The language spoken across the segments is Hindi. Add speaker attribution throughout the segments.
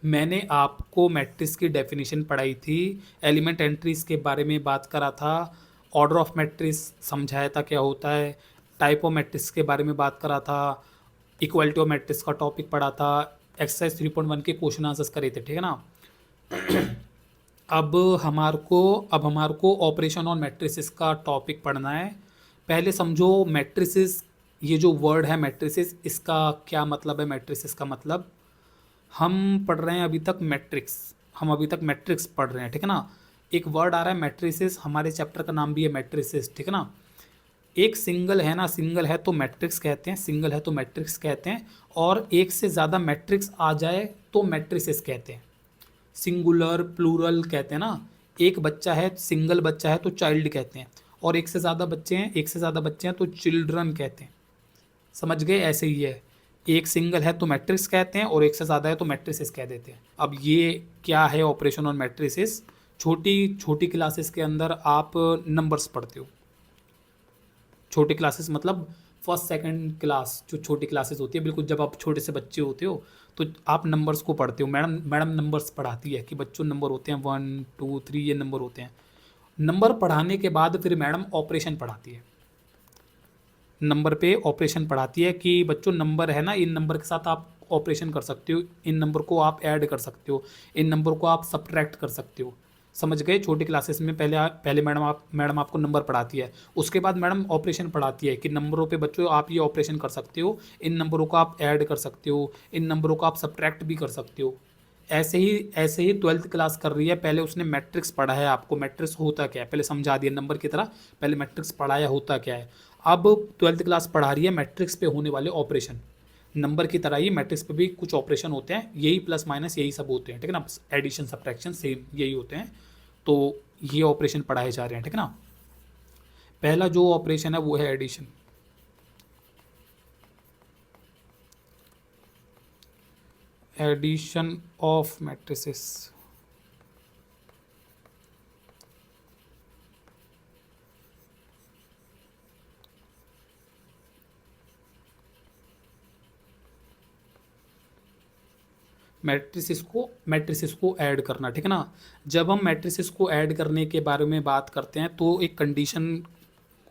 Speaker 1: मैंने आपको मैट्रिक्स की डेफिनेशन पढ़ाई थी, एलिमेंट एंट्रीज के बारे में बात करा था, ऑर्डर ऑफ मैट्रिक्स समझाया था क्या होता है, टाइप ऑफ मैट्रिक्स के बारे में बात करा था, इक्वलिटी ऑफ मैट्रिक्स का टॉपिक पढ़ा था, एक्सरसाइज 3.1 के क्वेश्चन आंसर्स करे थे, ठीक है ना। अब हमारे को ऑपरेशन ऑन मैट्रिसेस का टॉपिक पढ़ना है। पहले समझो मैट्रिसेस, ये जो वर्ड है मैट्रिसेस, इसका क्या मतलब है। मैट्रिसेस का मतलब, हम पढ़ रहे हैं अभी तक मैट्रिक्स, हम अभी तक मैट्रिक्स पढ़ रहे हैं, ठीक है ना। एक वर्ड आ रहा है मैट्रिसेस, हमारे चैप्टर का नाम भी है मैट्रिसेस, ठीक है ना। एक सिंगल है ना, सिंगल है तो मैट्रिक्स कहते हैं, सिंगल है तो मैट्रिक्स कहते हैं, और एक से ज़्यादा मैट्रिक्स आ जाए तो मैट्रिसेस कहते हैं। सिंगुलर प्लूरल कहते हैं ना। एक बच्चा है, सिंगल बच्चा है तो चाइल्ड कहते हैं, और एक से ज़्यादा बच्चे हैं, एक से ज़्यादा बच्चे हैं तो चिल्ड्रन कहते हैं। समझ गए, ऐसे ही है। एक सिंगल है तो मैट्रिक्स कहते हैं, और एक से ज़्यादा है तो मैट्रिसेस कह देते हैं। अब ये क्या है ऑपरेशन ऑन मैट्रिसेस। छोटी छोटी क्लासेस के अंदर आप नंबर्स पढ़ते हो। छोटी क्लासेस मतलब फर्स्ट सेकंड क्लास, जो छोटी क्लासेस होती है बिल्कुल, जब आप छोटे से बच्चे होते हो तो आप नंबर्स को पढ़ते हो। मैडम मैडम नंबर्स पढ़ाती है कि बच्चों नंबर होते हैं 1 2 3, ये नंबर होते हैं। नंबर पढ़ाने के बाद फिर मैडम ऑपरेशन पढ़ाती है। नंबर पे ऑपरेशन पढ़ाती है कि बच्चों नंबर है ना, इन नंबर के साथ आप ऑपरेशन कर सकते हो, इन नंबर को आप ऐड कर सकते हो, इन नंबर को आप सब्ट्रैक्ट कर सकते हो। समझ गए। छोटी क्लासेस में पहले मैडम आपको नंबर पढ़ाती है, उसके बाद मैडम ऑपरेशन पढ़ाती है कि नंबरों पे बच्चों आप ये ऑपरेशन कर सकते हो, इन नंबरों को आप ऐड कर सकते हो, इन नंबरों को आप सब्ट्रैक्ट भी कर सकते हो। ऐसे ही 12th क्लास कर रही है। पहले उसने मैट्रिक्स पढ़ा है, आपको मैट्रिक्स होता क्या है पहले समझा दिया, नंबर की तरह पहले मैट्रिक्स पढ़ाया होता क्या है। अब 12th क्लास पढ़ा रही है मैट्रिक्स पे होने वाले ऑपरेशन। नंबर की तरह ही मैट्रिक्स पे भी कुछ ऑपरेशन होते हैं, यही प्लस माइनस यही सब होते हैं, ठीक है ना। एडिशन सब्ट्रैक्शन सेम यही होते हैं। तो ये ऑपरेशन पढ़ाए जा रहे हैं, ठीक है ना। पहला जो ऑपरेशन है वो है addition. Addition of matrices. Matrices को ऐड करना, ठीक है ना। जब हम मैट्रिसेस को ऐड करने के बारे में बात करते हैं तो एक कंडीशन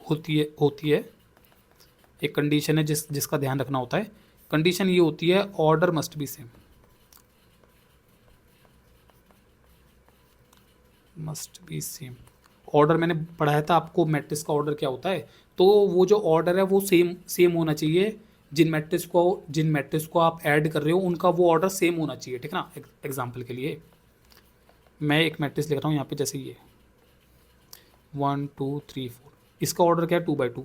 Speaker 1: होती है। एक कंडीशन है जिसका ध्यान रखना होता है। कंडीशन ये होती है, order must be same. Must be same. Order मैंने पढ़ाया था आपको, मैट्रिक्स का ऑर्डर क्या होता है। तो वो जो ऑर्डर है वो सेम सेम होना चाहिए। जिन मैट्रिक्स को आप ऐड कर रहे हो उनका वो ऑर्डर सेम होना चाहिए, ठीक है ना। एग्जाम्पल के लिए मैं एक मैट्रिक्स लिख रहा हूँ यहाँ पे, जैसे ये 1 2 3 4, इसका ऑर्डर क्या है 2/2।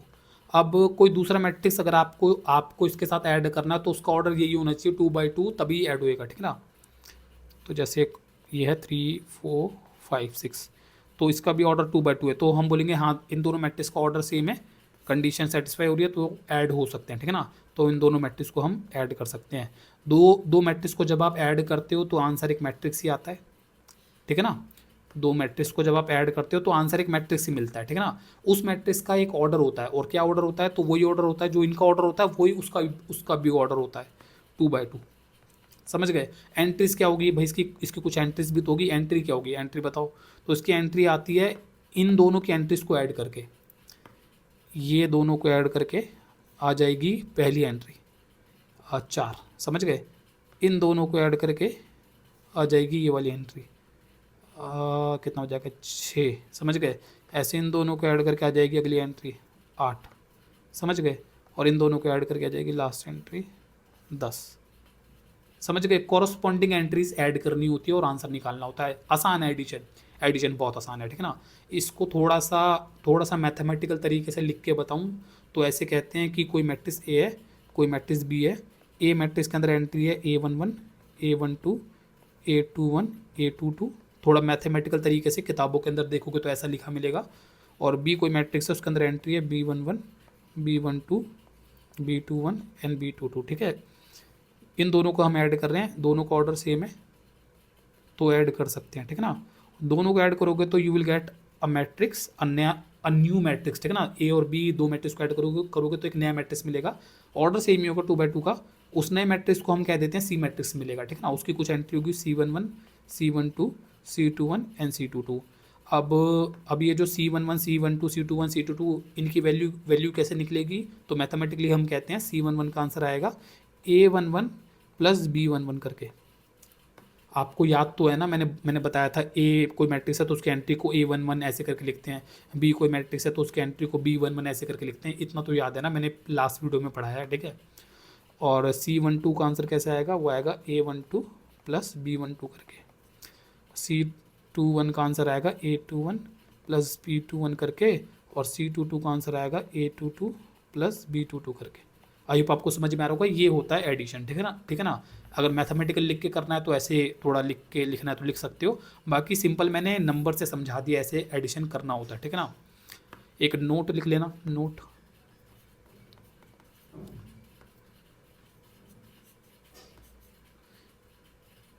Speaker 1: अब कोई दूसरा मैट्रिक्स अगर आपको इसके साथ ऐड करना है तो उसका ऑर्डर यही होना चाहिए 2/2, तभी ऐड होएगा, ठीक है ना। तो जैसे ये है 3 4 5 6, तो इसका भी ऑर्डर 2/2 है, तो हम बोलेंगे हाँ इन दोनों मैट्रिक्स का ऑर्डर सेम है, कंडीशन सेटिस्फाई हो रही है तो ऐड हो सकते हैं, ठीक है ना। तो इन दोनों मैट्रिक्स को हम ऐड कर सकते हैं। दो दो मैट्रिक्स को जब आप ऐड करते हो तो आंसर एक मैट्रिक्स ही आता है, ठीक है ना। दो मैट्रिक्स को जब आप ऐड करते हो तो आंसर एक मैट्रिक्स ही मिलता है, ठीक है ना। उस मैट्रिक्स का एक ऑर्डर होता है, और क्या ऑर्डर होता है, तो वही ऑर्डर होता है जो इनका ऑर्डर होता है, वही उसका भी ऑर्डर होता है 2/2। समझ गए। एंट्रीज क्या होगी भाई, इसकी कुछ एंट्रीज भी तो होगी। एंट्री क्या होगी, एंट्री बताओ। तो इसकी एंट्री आती है इन दोनों की एंट्रीज को ऐड करके, ये दोनों को ऐड करके आ जाएगी पहली एंट्री 4। समझ गए। इन दोनों को ऐड करके आ जाएगी ये वाली एंट्री कितना हो जाएगा 6। समझ गए। ऐसे इन दोनों को ऐड करके आ जाएगी अगली एंट्री 8। समझ गए। और इन दोनों को ऐड करके आ जाएगी लास्ट एंट्री 10। समझ गए। कॉरस्पॉन्डिंग एंट्रीज ऐड करनी होती है और आंसर निकालना होता है। आसान है एडिशन, एडिशन बहुत आसान है, ठीक है ना। इसको थोड़ा सा मैथमेटिकल तरीके से लिख के बताऊं तो ऐसे कहते हैं कि कोई मैट्रिक्स ए है, कोई मैट्रिक्स बी है। ए मैट्रिक्स के अंदर एंट्री है A11 A12 A21 A22। थोड़ा मैथमेटिकल तरीके से किताबों के अंदर देखोगे तो ऐसा लिखा मिलेगा। और बी कोई मैट्रिक्स है, उसके अंदर एंट्री है B11 B12 B21 and B22, ठीक है। इन दोनों को हम ऐड कर रहे हैं, दोनों का ऑर्डर सेम है तो ऐड कर सकते हैं, ठीक है ना। दोनों को ऐड करोगे तो you will get a matrix, a new matrix, ठीक है ना। ए और बी दो मैट्रिक्स को ऐड करोगे तो एक नया मैट्रिक्स मिलेगा। ऑर्डर सेम ही होगा 2/2 का, उस नए मैट्रिक्स को हम कह देते हैं सी मैट्रिक्स मिलेगा, ठीक है ना। उसकी कुछ एंट्री होगी C11, C12, C21 and C22। अब ये जो C11, C12, C21, C22 इनकी वैल्यू कैसे निकलेगी, तो मैथमेटिकली हम कहते हैं C11 का आंसर आएगा A11 प्लस B11 करके। आपको याद तो है ना, मैंने बताया था ए कोई मैट्रिक्स है तो उसकी एंट्री को A11 ऐसे करके लिखते हैं, बी कोई मैट्रिक्स है तो उसकी एंट्री को B11 ऐसे करके लिखते हैं। इतना तो याद है ना, मैंने लास्ट वीडियो में पढ़ाया है, ठीक है। और C12 का आंसर कैसे आएगा, वो आएगा A12 प्लस B12 करके। C21 का आंसर आएगा A21 प्लस B21 करके, और C22 का आंसर आएगा A22 प्लस B22 करके। आई होप आपको समझ में आ रहा होगा, ये होता है एडिशन, ठीक है ना, ठीक है ना। अगर मैथमेटिकल लिख के करना है तो ऐसे थोड़ा लिख के लिखना है तो लिख सकते हो, बाकी सिंपल मैंने नंबर से समझा दिया ऐसे एडिशन करना होता है, ठीक है ना। एक नोट लिख लेना, note.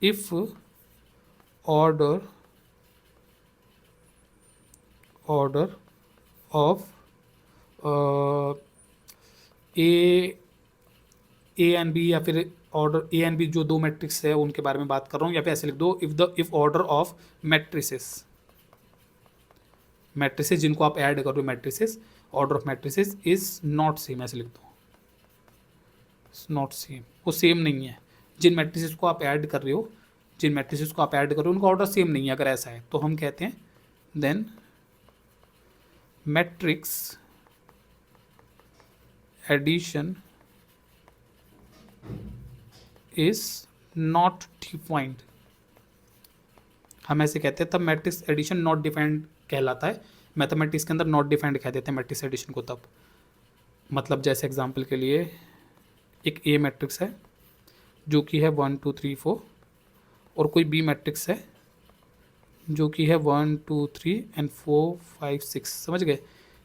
Speaker 1: If order of A and B, या फिर ऑर्डर ए एंड बी जो दो मैट्रिक्स है उनके बारे में बात कर रहा हूँ, या फिर ऐसे लिख दो इफ ऑर्डर ऑफ मैट्रिसेस जिनको आप ऐड कर रहे हो matrices, order of matrices is not same, ऐसे लिख दो नॉट सेम, वो सेम नहीं है। जिन मैट्रिसेस को आप ऐड कर रहे हो उनका ऑर्डर सेम नहीं है, अगर ऐसा है तो हम कहते हैं then matrix addition is not defined, हम ऐसे कहते हैं। तब मैट्रिक्स एडिशन नॉट डिफाइंड कहलाता है, मैथमेटिक्स के अंदर नॉट डिफाइंड कह देते हैं मैट्रिक्स एडिशन को तब। मतलब जैसे एग्जांपल के लिए एक ए मैट्रिक्स है जो कि है 1 2 3 4, और कोई बी मैट्रिक्स है जो कि है 1 2 3 एंड 4 5 6, समझ गए।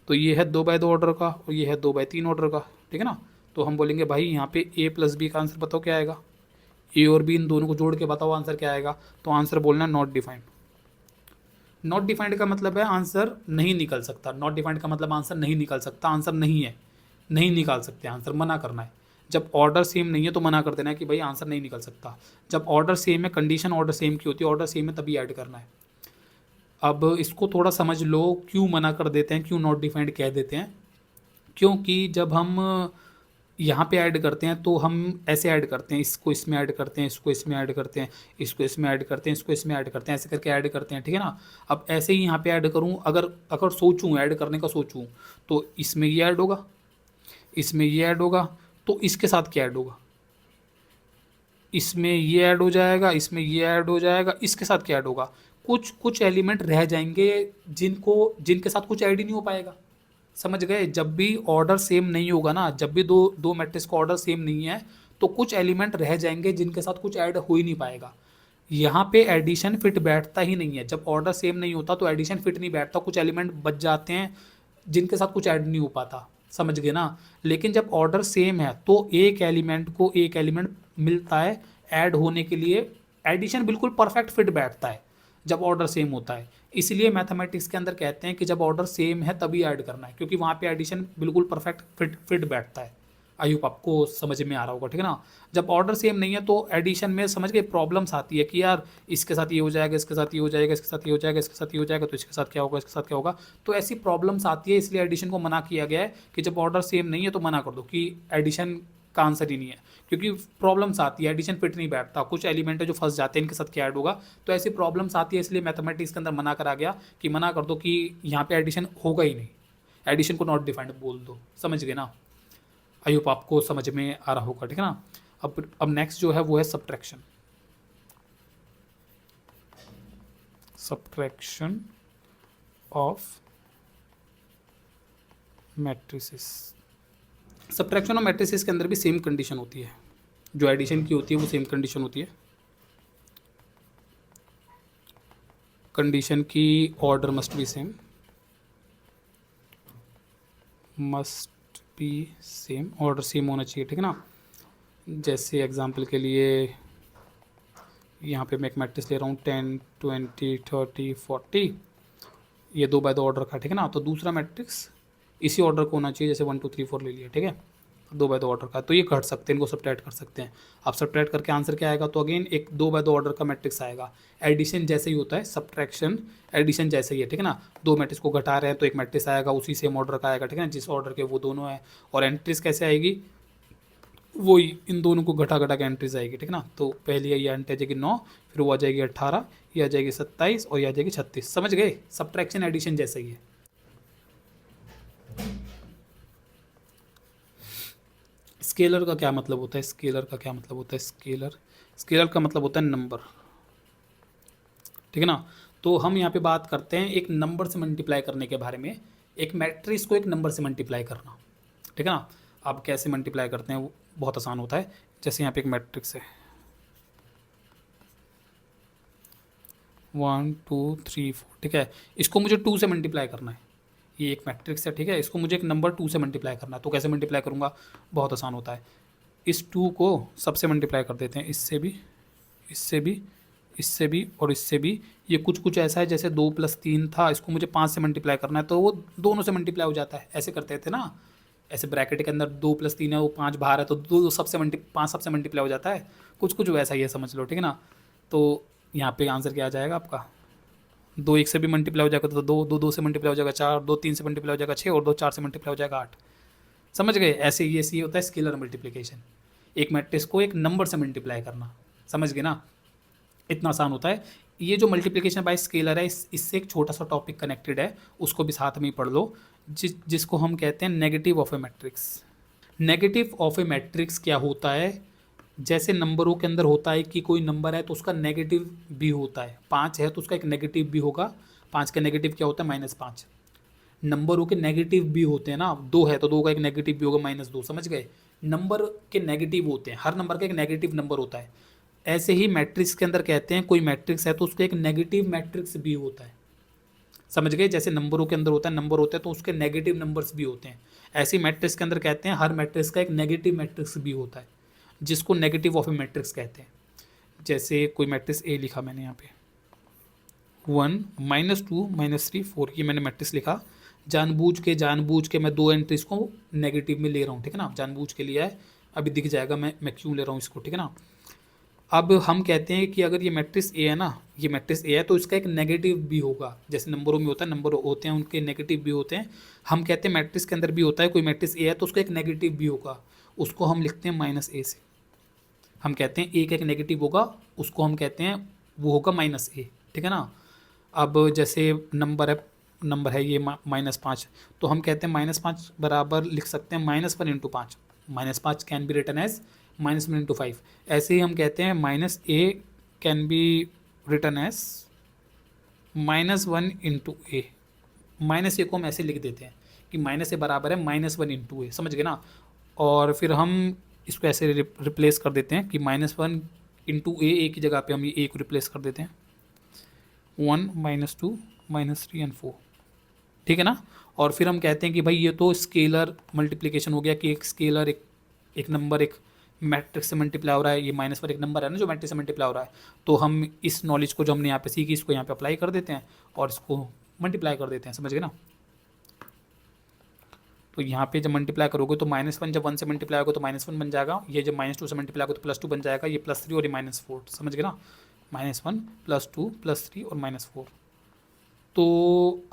Speaker 1: तो ये है 2 बाय 2 ऑर्डर का और ये है 2 बाय 3 ऑर्डर का, ठीक है ना। तो हम बोलेंगे भाई यहाँ पे ए प्लस बी का आंसर बताओ क्या आएगा, ए और बी इन दोनों को जोड़ के बताओ आंसर क्या आएगा। तो आंसर बोलना नॉट डिफाइंड। नॉट डिफाइंड का मतलब है आंसर नहीं निकल सकता, नॉट डिफाइंड का मतलब आंसर नहीं निकल सकता, आंसर नहीं है, नहीं निकाल सकते आंसर, मना करना है। जब ऑर्डर सेम नहीं है तो मना कर देना है कि भाई आंसर नहीं निकल सकता। जब ऑर्डर सेम है, कंडीशन ऑर्डर सेम की होती है, ऑर्डर सेम है तभी ऐड करना है। अब इसको थोड़ा समझ लो, क्यों मना कर देते हैं, क्यों नॉट डिफाइंड कह देते हैं। क्योंकि जब हम यहाँ पे ऐड करते हैं तो हम ऐसे ऐड करते हैं, इसको इसमें ऐड करते हैं, इसको इसमें ऐड करते हैं, इसको इसमें ऐड करते हैं, इसको इसमें ऐड करते हैं, ऐसे करके ऐड करते हैं, ठीक है ना। अब ऐसे ही यहाँ पे ऐड करूँ, अगर अगर सोचूँ ऐड करने का सोचूँ, तो इसमें ये ऐड होगा, इसमें ये ऐड होगा, तो इसके साथ क्या ऐड होगा, इसमें ये ऐड हो जाएगा, इसमें ये ऐड हो जाएगा, इसके साथ क्या ऐड होगा, कुछ कुछ एलिमेंट रह जाएंगे जिनके साथ कुछ ऐड ही नहीं हो पाएगा। समझ गए। जब भी ऑर्डर सेम नहीं होगा ना, जब भी दो मैट्रिक्स का ऑर्डर सेम नहीं है तो कुछ एलिमेंट रह जाएंगे जिनके साथ कुछ ऐड हो ही नहीं पाएगा। यहाँ पे एडिशन फिट बैठता ही नहीं है, जब ऑर्डर सेम नहीं होता तो एडिशन फिट नहीं बैठता, कुछ एलिमेंट बच जाते हैं जिनके साथ कुछ ऐड नहीं हो पाता, समझ गए ना। लेकिन जब ऑर्डर सेम है तो एक एलिमेंट मिलता है ऐड होने के लिए, एडिशन बिल्कुल परफेक्ट फिट बैठता है जब ऑर्डर सेम होता है। इसलिए मैथमेटिक्स के अंदर कहते हैं कि जब ऑर्डर सेम है तभी ऐड करना है, क्योंकि वहाँ पे एडिशन बिल्कुल परफेक्ट फिट बैठता है। आई होप आपको समझ में आ रहा होगा, ठीक है ना। जब ऑर्डर सेम नहीं है तो एडिशन में समझ गए प्रॉब्लम्स आती है कि यार इसके साथ ये हो जाएगा, इसके साथ ये हो जाएगा, इसके साथ ये हो जाएगा, इसके साथ ये हो जाएगा, तो इसके साथ क्या होगा, इसके साथ क्या होगा। तो ऐसी प्रॉब्लम्स आती है, इसलिए एडिशन को मना किया गया है कि जब ऑर्डर सेम नहीं है तो मना कर दो कि एडिशन का आंसर ही नहीं है, क्योंकि प्रॉब्लम्स आती है, एडिशन फिट नहीं बैठता, कुछ एलिमेंट है जो फंस जाते हैं, इनके साथ क्या ऐड होगा। तो ऐसी प्रॉब्लम्स आती है, इसलिए मैथमेटिक्स के अंदर मना करा गया कि मना कर दो कि यहाँ पे एडिशन होगा ही नहीं, एडिशन को नॉट डिफाइंड बोल दो, समझ गए ना। आई होप आपको समझ में आ रहा होगा, ठीक है ना। अब नेक्स्ट जो है वो है subtraction. Subtraction of matrices. Subtraction of matrices के अंदर भी सेम कंडीशन होती है, जो एडिशन की होती है वो सेम कंडीशन होती है। कंडीशन की order must be same, must be same, order same होना चाहिए, ठीक है ना। जैसे एग्जांपल के लिए यहाँ पे मैं एक मैट्रिक्स ले रहा हूँ 10 20 30 40, ये 2 बाय 2 ऑर्डर का, ठीक है ना। तो दूसरा मैट्रिक्स इसी ऑर्डर को होना चाहिए, जैसे 1 2 3 4 ले लिया, ठीक है। 2 बाय 2 ऑर्डर का, तो ये घट सकते हैं, इनको सब्ट्रैक्ट कर सकते हैं। आप सब्ट्रैक्ट करके आंसर क्या आएगा, तो अगेन एक 2 बाय 2 ऑर्डर का मैट्रिक्स आएगा। एडिशन जैसे ही होता है, सब्ट्रैक्शन एडिशन जैसे ही है, ठीक है ना। 2 मैट्रिक्स को घटा रहे हैं तो एक मैट्रिक्स आएगा उसी सेम ऑर्डर का आएगा, ठीक है ना, जिस ऑर्डर के वो दोनों है। और एंट्रीज कैसे आएगी, वही इन दोनों को घटा घटा के एंट्रीज आएगी, ठीक है ना। तो पहली ये एंट्री आ जाएगी 9, फिर वो आ जाएगी 18, ये आ जाएगी 27 और ये आ जाएगी 36। समझ गए, सब्ट्रैक्शन एडिशन जैसे ही है। स्केलर का क्या मतलब होता है, स्केलर का क्या मतलब होता है, स्केलर का मतलब होता है नंबर, ठीक है ना। तो हम यहाँ पे बात करते हैं एक नंबर से मल्टीप्लाई करने के बारे में, एक मैट्रिक्स को एक नंबर से मल्टीप्लाई करना, ठीक है ना। अब कैसे मल्टीप्लाई करते हैं वो बहुत आसान होता है। जैसे यहाँ पे एक मैट्रिक्स है 1 2 3 4, ठीक है, इसको मुझे 2 से मल्टीप्लाई करना है। ये एक मैट्रिक्स है, ठीक है, इसको मुझे एक नंबर 2 से मल्टीप्लाई करना है। तो कैसे मल्टीप्लाई करूँगा, बहुत आसान होता है। इस 2 को सबसे मल्टीप्लाई कर देते हैं, इससे भी, इससे भी, इससे भी और इससे भी। ये कुछ कुछ ऐसा है जैसे 2 + 3 था, इसको मुझे 5 से मल्टीप्लाई करना है, तो वो दोनों से मल्टीप्लाई हो जाता है। ऐसे करते थे ना, ऐसे ब्रैकेट के अंदर 2 + 3 है, वो 5 बाहर है, तो 2 सबसे 5 सबसे मल्टीप्लाई हो जाता है। कुछ कुछ वैसा ही है, समझ लो, ठीक है ना। तो यहाँ पे आंसर क्या आ जाएगा आपका, 2 1 से भी मल्टीप्लाई हो जाएगा तो 2 2 2 से मल्टीप्लाई हो जाएगा 4, 2 3 से मल्टीप्लाई हो जाएगा 6 और 2 4 से मल्टीप्लाई हो जाएगा 8। समझ गए, ऐसे ही होता है स्केलर मल्टीप्लिकेशन, एक मैट्रिक्स को एक नंबर से मल्टीप्लाई करना। समझ गए ना, इतना आसान होता है। ये जो मल्टीप्लिकेशन बाय स्केलर है, इससे एक छोटा सा टॉपिक कनेक्टेड है, उसको भी साथ में ही पढ़ लो, जिसको हम कहते हैं negative of A matrix. Negative of A matrix क्या होता है, जैसे नंबरों के अंदर होता है कि कोई नंबर है तो उसका नेगेटिव भी होता है। 5 है तो उसका एक नेगेटिव भी होगा, 5 का नेगेटिव क्या होता है, -5। नंबरों के नेगेटिव भी होते हैं ना, 2 है तो 2 का एक नेगेटिव भी होगा -2। समझ गए, नंबर के नेगेटिव होते हैं, हर नंबर का एक नेगेटिव नंबर होता है। ऐसे ही मैट्रिक्स के अंदर कहते हैं कोई मैट्रिक्स है तो उसका एक नेगेटिव मैट्रिक्स भी होता है। समझ गए, जैसे नंबरों के अंदर होता है, नंबर होते हैं तो उसके नेगेटिव नंबर्स भी होते हैं। ऐसे ही मैट्रिक्स के अंदर कहते हैं हर मैट्रिक्स का एक नेगेटिव मैट्रिक्स भी होता है, जिसको नेगेटिव ऑफ ए मैट्रिक्स कहते हैं। जैसे कोई मैट्रिक्स ए लिखा मैंने यहाँ पे 1 -2 -3 4, ये मैंने मैट्रिक्स लिखा। जानबूझ के मैं 2 एंट्रीज को नेगेटिव में ले रहा हूँ, ठीक है ना, जानबूझ के लिया है। अभी दिख जाएगा मैं क्यों ले रहा हूँ इसको, ठीक है ना। अब हम कहते हैं कि अगर ये मैट्रिक्स ए है ना, ये मैट्रिक्स ए है तो इसका एक नेगेटिव भी होगा। जैसे नंबरों में होता है, नंबर होते हैं उनके नेगेटिव भी होते हैं। हम कहते हैं मैट्रिक्स के अंदर भी होता है, कोई मैट्रिक्स ए है तो उसका एक नेगेटिव भी होगा, उसको हम लिखते हैं -a से। हम कहते हैं ए का एक नेगेटिव होगा, उसको हम कहते हैं वो होगा -a, ठीक है ना। अब जैसे नंबर है ये -5, तो हम कहते हैं -5 बराबर लिख सकते हैं -1 × 5। -5 कैन बी रिटन एज -1 × 5। ऐसे ही हम कहते हैं -a can be written as -1 × a। -a को हम ऐसे लिख देते हैं कि -a बराबर है -1 × a। समझ गए ना। और फिर हम इसको ऐसे रिप्लेस कर देते हैं कि -1 × a की जगह पे हम ये a को रिप्लेस कर देते हैं 1 -2 -3 और 4, ठीक है ना। और फिर हम कहते हैं कि भाई ये तो स्केलर मल्टीप्लिकेशन हो गया कि एक स्केलर एक नंबर एक मैट्रिक्स से मल्टीप्लाई हो रहा है। ये माइनस पर एक नंबर है ना जो मैट्रिक्स से मल्टीप्लाई हो रहा है, तो हम इस नॉलेज को जो हमने यहाँ पे सीखी इसको यहाँ पे अप्लाई कर देते हैं और इसको मल्टीप्लाई कर देते हैं। समझ गए ना। तो यहाँ पे जब मल्टीप्लाई करोगे तो -1 जब 1 से मल्टीप्लाई होगा तो -1 बन जाएगा, ये जब -2 से मल्टीप्लाई होगा तो +2 बन जाएगा, ये +3 और ये -4। समझ गए ना, -1 +2 +3 और -4। तो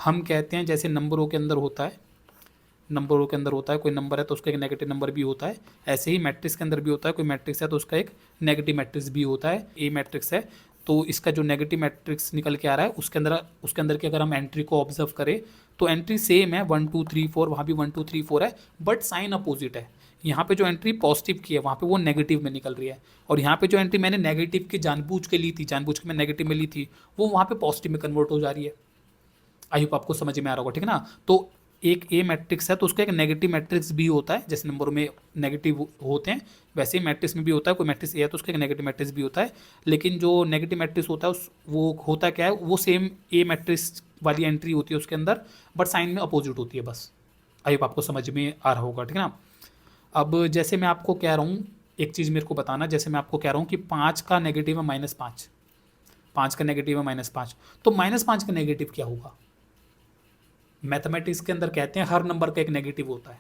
Speaker 1: हम कहते हैं जैसे नंबरों के अंदर होता है, कोई नंबर है तो उसका एक नेगेटिव नंबर भी होता है। ऐसे ही मैट्रिक्स के अंदर भी होता है, कोई मैट्रिक्स है तो उसका एक नेगेटिव मैट्रिक्स भी होता है। ए मैट्रिक्स है तो इसका जो नेगेटिव मैट्रिक्स निकल के आ रहा है उसके अंदर की अगर हम एंट्री को ऑब्जर्व करें तो एंट्री सेम है 1 2 3 4, वहाँ भी 1 2 3 4 है, बट साइन अपोजिट है। यहाँ पे जो एंट्री पॉजिटिव की है वहाँ पे वो नेगेटिव में निकल रही है, और यहाँ पे जो एंट्री मैंने नेगेटिव की जानबूझ के मैं नेगेटिव में ली थी वो वहाँ पे पॉजिटिव में कन्वर्ट हो जा रही है। आई होप आपको समझ में आ रहा होगा, ठीक है ना। तो एक ए मैट्रिक्स है तो उसका एक नेगेटिव मैट्रिक्स भी होता है, जैसे नंबरों में नेगेटिव होते हैं वैसे ही मैट्रिक्स में भी होता है। कोई मैट्रिक्स ए है तो उसका एक नेगेटिव मैट्रिक्स भी होता है, लेकिन जो नेगेटिव मैट्रिक्स होता है वो होता क्या है, वो सेम ए मैट्रिक्स वाली एंट्री होती है उसके अंदर, बट साइन में अपोजिट होती है बस। आई होप आपको समझ में आ रहा होगा, ठीक है ना। अब जैसे मैं आपको कह रहा हूँ, एक चीज़ मेरे को बताना, जैसे मैं आपको कह रहा हूँ कि 5 का नेगेटिव है -5, 5 का नेगेटिव है -5, तो -5 का नेगेटिव क्या होगा। मैथमेटिक्स के अंदर कहते हैं हर नंबर का एक नेगेटिव होता है,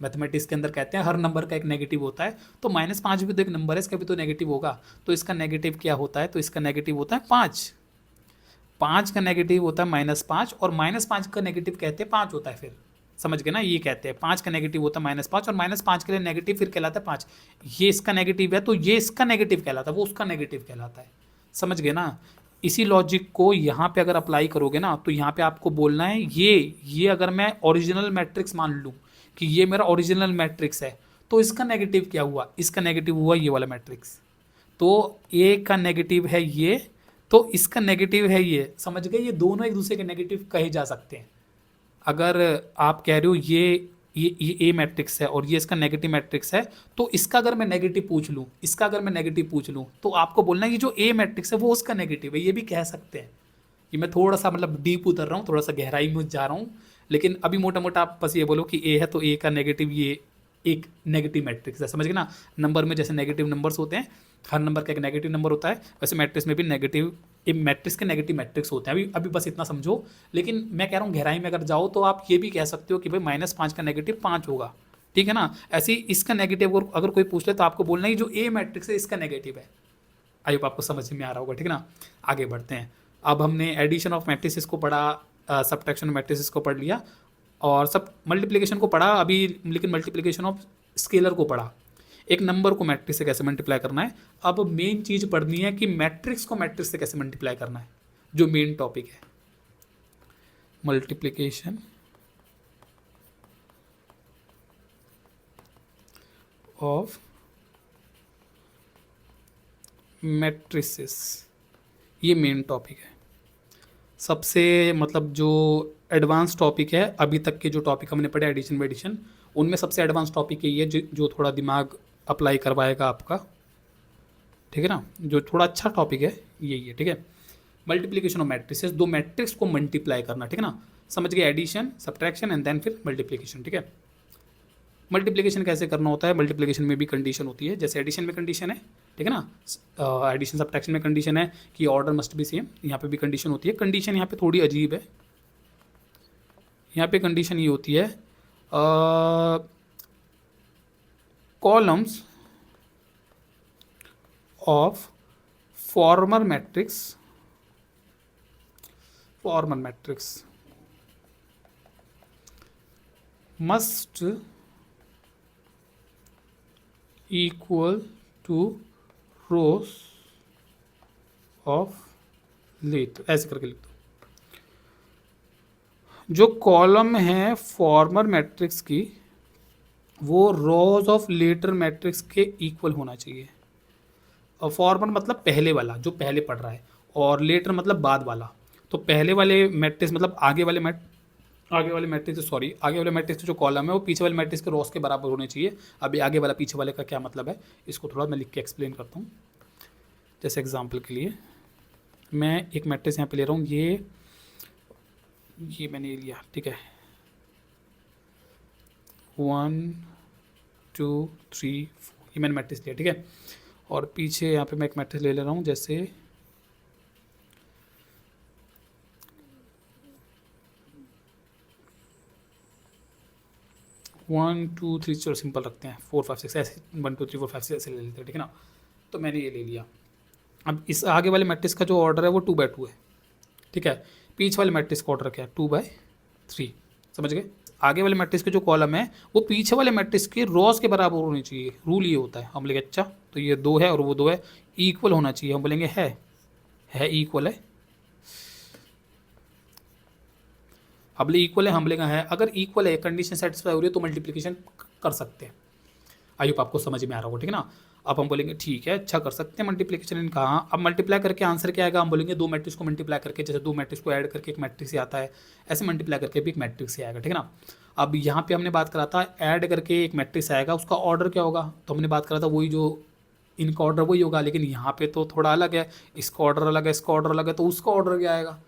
Speaker 1: मैथमेटिक्स के अंदर कहते हैं हर नंबर का एक नेगेटिव होता है, तो -5 भी तो एक नंबर है, इसका भी तो नेगेटिव होगा। तो इसका नेगेटिव क्या होता है, तो इसका नेगेटिव होता है 5। 5 का नेगेटिव होता है -5, और -5 का नेगेटिव कहते हैं 5 होता है फिर। समझ गए ना, ये कहते हैं 5 का नेगेटिव होता है -5, और -5 के लिए नेगेटिव फिर कहलाता है 5। ये इसका नेगेटिव है तो ये इसका नेगेटिव कहलाता है, वो उसका नेगेटिव कहलाता है। समझ गए ना। इसी लॉजिक को यहाँ पे अगर अप्लाई करोगे ना, तो यहाँ पे आपको बोलना है ये अगर मैं ओरिजिनल मैट्रिक्स मान लूँ कि ये मेरा ओरिजिनल मैट्रिक्स है, तो इसका नेगेटिव क्या हुआ, इसका नेगेटिव हुआ ये वाला मैट्रिक्स। तो ए का नेगेटिव है ये, तो इसका नेगेटिव है ये। समझ गए, ये दोनों एक दूसरे के नेगेटिव कहे जा सकते हैं। अगर आप कह रहे हो ये ए मैट्रिक्स है और ये इसका नेगेटिव मैट्रिक्स है, तो इसका अगर मैं नेगेटिव पूछ लूँ, इसका अगर मैं नेगेटिव पूछ लूँ, तो आपको बोलना है ये जो ए मैट्रिक्स है वो उसका नेगेटिव है, ये भी कह सकते हैं। ये मैं थोड़ा सा मतलब डीप उतर रहा हूँ, थोड़ा सा गहराई में जा रहा हूँ, लेकिन अभी मोटा मोटा आप बस ये बोलो कि ए है तो ए का नेगेटिव ये एक नेगेटिव मैट्रिक्स है। समझ गए ना। नंबर में जैसे नेगेटिव नंबर्स होते हैं, हर नंबर का एक नेगेटिव नंबर होता है, वैसे मैट्रिक्स में भी नेगेटिव मैट्रिक्स के नेगेटिव मैट्रिक्स होते हैं। अभी अभी बस इतना समझो। लेकिन मैं कह रहा हूँ गहराई में अगर जाओ तो आप ये भी कह सकते हो कि भाई -5 का नेगेटिव 5 होगा। ठीक है ना। ऐसे ही इसका नेगेटिव अगर कोई पूछ ले तो आपको बोलना ही जो ए मैट्रिक्स है इसका नेगेटिव है। आई होप आपको समझ में आ रहा होगा। ठीक है ना। आगे बढ़ते हैं। अब हमने एडिशन ऑफ मैट्रिसेस को पढ़ा, सब्ट्रैक्शन मैट्रिसेस को पढ़ लिया, और सब मल्टीप्लिकेशन को पढ़ा अभी, लेकिन मल्टीप्लिकेशन ऑफ स्केलर को पढ़ा। एक नंबर को मैट्रिक्स से कैसे मल्टीप्लाई करना है। अब मेन चीज़ पढ़नी है कि मैट्रिक्स को मैट्रिक्स से कैसे मल्टीप्लाई करना है, जो मेन टॉपिक है मल्टीप्लिकेशन ऑफ मैट्रिसेस। ये मेन टॉपिक है, सबसे मतलब जो एडवांस टॉपिक है अभी तक के जो टॉपिक हमने पढ़े एडिशन वेडिशन, उनमें सबसे एडवांस टॉपिक यही है जो थोड़ा दिमाग अप्लाई करवाएगा आपका। ठीक है ना। जो थोड़ा अच्छा टॉपिक है यही है। ठीक है। मल्टीप्लिकेशन ऑफ मैट्रिसेस, दो मैट्रिक्स को मल्टीप्लाई करना। ठीक है ना। समझ गए, एडिशन सब्ट्रैक्शन एंड देन फिर मल्टीप्लिकेशन। ठीक है। मल्टीप्लिकेशन कैसे करना होता है, मल्टीप्लिकेशन में भी कंडीशन होती है, जैसे एडिशन में कंडीशन है। ठीक है ना। एडिशन सब्ट्रैक्शन में कंडीशन है कि ऑर्डर मस्ट बी सेम, यहाँ पे भी कंडीशन होती है। कंडीशन यहाँ पे थोड़ी अजीब है। यहाँ पे कंडीशन ये होती है columns of former matrix must equal to rows of latter, ऐसे करके लिख दो। जो कॉलम है फॉर्मर मैट्रिक्स की वो रोज ऑफ लेटर मैट्रिक्स के इक्वल होना चाहिए। और फॉर्मर मतलब पहले वाला जो पहले पढ़ रहा है, और लेटर मतलब बाद वाला। तो पहले वाले मैट्रिक्स मतलब आगे वाले मैट्रिक्स जो कॉलम है वो पीछे वाले मैट्रिक्स के रोज के बराबर होने चाहिए। अभी आगे वाला पीछे वाले का क्या मतलब है, इसको थोड़ा मैं लिख के एक्सप्लेन करता हूँ। जैसे एग्जांपल के लिए मैं एक मैट्रिक्स यहाँ पे ले रहा हूँ, ये मैंने लिया। ठीक है। 1 2 3 4 ये मैंने मैट्रिक्स लिया। ठीक है। और पीछे यहाँ पे मैं एक मैट्रिक्स ले रहा हूँ, जैसे 1 2 3, चलो सिंपल रखते हैं, 4 5 6 ऐसे 1 2 3 4 5 6 ऐसे ले लेते हैं। ठीक है ना। तो मैंने ये ले लिया। अब इस आगे वाले मैट्रिक्स का जो ऑर्डर है वो 2/2 है। ठीक है। पीछे वाले मैट्रिक्स का ऑर्डर क्या है, 2/3। समझ गए। आगे वाले मैट्रिक्स के जो कॉलम है वो पीछे वाले मैट्रिक्स के रोज के बराबर होनी चाहिए। रूल ये होता है। हम बोलेंगे अच्छा तो ये 2 है और वो 2 है, इक्वल होना चाहिए। हम बोलेंगे है इक्वल है। अब बोले इक्वल है, हम बोलेंगे है। अगर इक्वल है, कंडीशन सेटिस्फाई हो रही है, तो मल्टीप्लिकेशन कर सकते हैं। आई होप आपको समझ में आ रहा होगा। ठीक है ना। अब हम बोलेंगे ठीक है, अच्छा कर सकते हैं मल्टीप्लिकेशन इनका। हाँ, अब मल्टीप्लाई करके आंसर क्या आएगा, हम बोलेंगे दो मैट्रिक्स को मल्टीप्लाई करके, जैसे दो मैट्रिक्स को ऐड करके एक मैट्रिक्स से आता है, ऐसे मल्टीप्लाई करके भी एक मैट्रिक्स से आएगा। ठीक है ना। अब यहाँ पे हमने बात करा था ऐड करके एक मैट्रिक्स आएगा, उसका ऑर्डर क्या होगा, तो हमने बात करा था वही जो इनका ऑर्डर वही होगा, लेकिन यहाँ पे तो थोड़ा अलग है। इसका ऑर्डर अलग है, इसका ऑर्डर अलग है, तो उसका ऑर्डर क्या आएगा।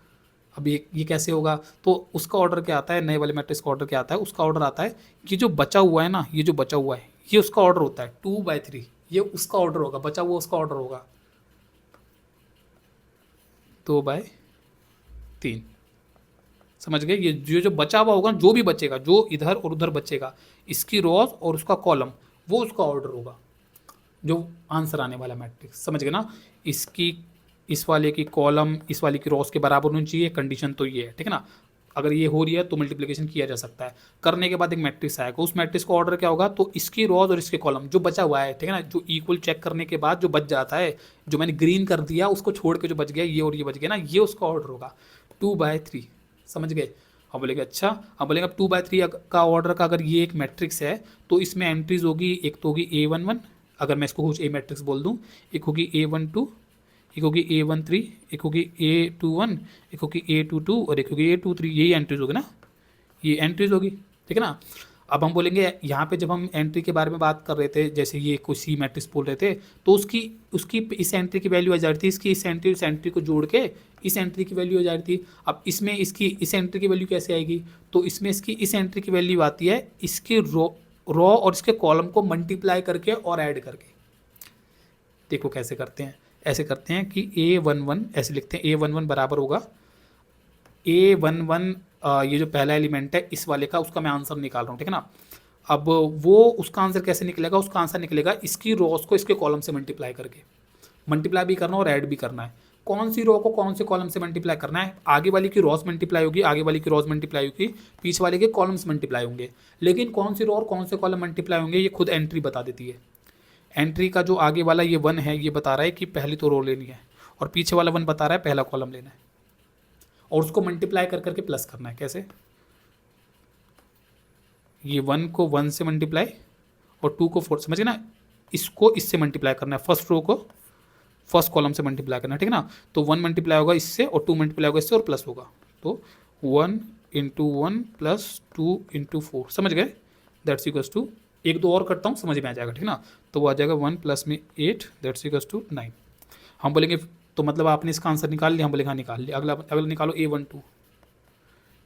Speaker 1: अब ये कैसे होगा, तो उसका ऑर्डर क्या आता है, नए वाले मैट्रिक्स का ऑर्डर क्या आता है, उसका ऑर्डर आता है कि जो बचा हुआ है ना, ये जो बचा हुआ है ये उसका ऑर्डर होता है 2/3, ये उसका ऑर्डर होगा, बचा हुआ उसका ऑर्डर होगा 2/3। समझ गए? ये जो जो बचा हुआ होगा, जो भी बचेगा, जो इधर और उधर बचेगा, इसकी रॉज और उसका कॉलम, वो उसका ऑर्डर होगा, जो आंसर आने वाला मैट्रिक्स। समझ गए ना? इसकी, इस वाले की कॉलम इस वाले की रॉस के बराबर होनी चाहिए, कंडीशन तो ये है, ठीक है ना? अगर ये हो रही है तो मल्टीप्लिकेशन किया जा सकता है। करने के बाद एक मैट्रिक्स आएगा, उस मैट्रिक्स का ऑर्डर क्या होगा, तो इसकी रॉज और इसके कॉलम जो बचा हुआ है, ठीक है ना, जो इक्वल चेक करने के बाद जो बच जाता है, जो मैंने ग्रीन कर दिया उसको छोड़ के जो बच गया, ये और ये बच गया ना, ये उसका ऑर्डर होगा 2/3। समझ गए? हम बोलेंगे अच्छा, हम बोलेंगे अब 2/3 का ऑर्डर का अगर ये एक मैट्रिक्स है तो इसमें एंट्रीज होगी, एक तो होगी A11, अगर मैं इसको कुछ ए मैट्रिक्स बोल दूँ, एक होगी A12, एक होगी A13, एक होगी A21, एक होगी A22 और एक होगी A23। यही एंट्रीज होगी ना, ये एंट्रीज होगी, ठीक है ना? अब हम बोलेंगे यहाँ पे जब हम एंट्री के बारे में बात कर रहे थे, जैसे ये कोई सी मैट्रिक्स बोल रहे थे, तो उसकी उसकी इस एंट्री की वैल्यू आ जा रही थी, इसकी इस एंट्री को जोड़ के इस एंट्री की वैल्यू आ जा रही थी। अब इसमें इसकी इस एंट्री की वैल्यू कैसे आएगी, तो इसमें इसकी इस एंट्री की वैल्यू आती है इसके रो और इसके कॉलम को मल्टीप्लाई करके और ऐड करके। देखो कैसे करते हैं, ऐसे करते हैं कि A11 ऐसे लिखते हैं, A11 बराबर होगा A11, ये जो पहला एलिमेंट है इस वाले का, उसका मैं आंसर निकाल रहा हूँ, ठीक है ना? अब वो उसका आंसर कैसे निकलेगा, उसका आंसर निकलेगा इसकी रोज को इसके कॉलम से मल्टीप्लाई करके। मल्टीप्लाई भी करना और ऐड भी करना है। कौन सी रो को कौन से कॉलम से मल्टीप्लाई करना है, आगे वाली की रोज मल्टीप्लाई होगी, आगे वाली की रोज मल्टीप्लाई होगी, पीछे वाले के कॉलम्स मल्टीप्लाई होंगे। लेकिन कौन सी रो और कौन से कॉलम मल्टीप्लाई होंगे ये खुद एंट्री बता देती है। एंट्री का जो आगे वाला ये 1 है, ये बता रहा है कि पहली तो रो लेनी है, और पीछे वाला 1 बता रहा है पहला कॉलम लेना है, और उसको मल्टीप्लाई कर करके प्लस करना है। कैसे? ये 1 को 1 से मल्टीप्लाई और 2 को 4, समझिए ना, इसको इससे मल्टीप्लाई करना है, फर्स्ट रो को फर्स्ट कॉलम से मल्टीप्लाई करना है, ठीक है ना? तो 1 मल्टीप्लाई होगा इससे और 2 मल्टीप्लाई होगा इससे और प्लस होगा, तो 1 इंटू 1 प्लस 2 इंटू 4। समझ गए? दैट्स इक्वल्स टू, एक दो और करता हूँ समझ में आ जाएगा, ठीक है ना? तो वो आ जाएगा 1 प्लस में 8, दैट्स इक्वल्स टू 9। हम बोलेंगे तो मतलब आपने इसका आंसर निकाल लिया, हम बोलेंगे हाँ निकाल लिया। अगला अगला निकालो A12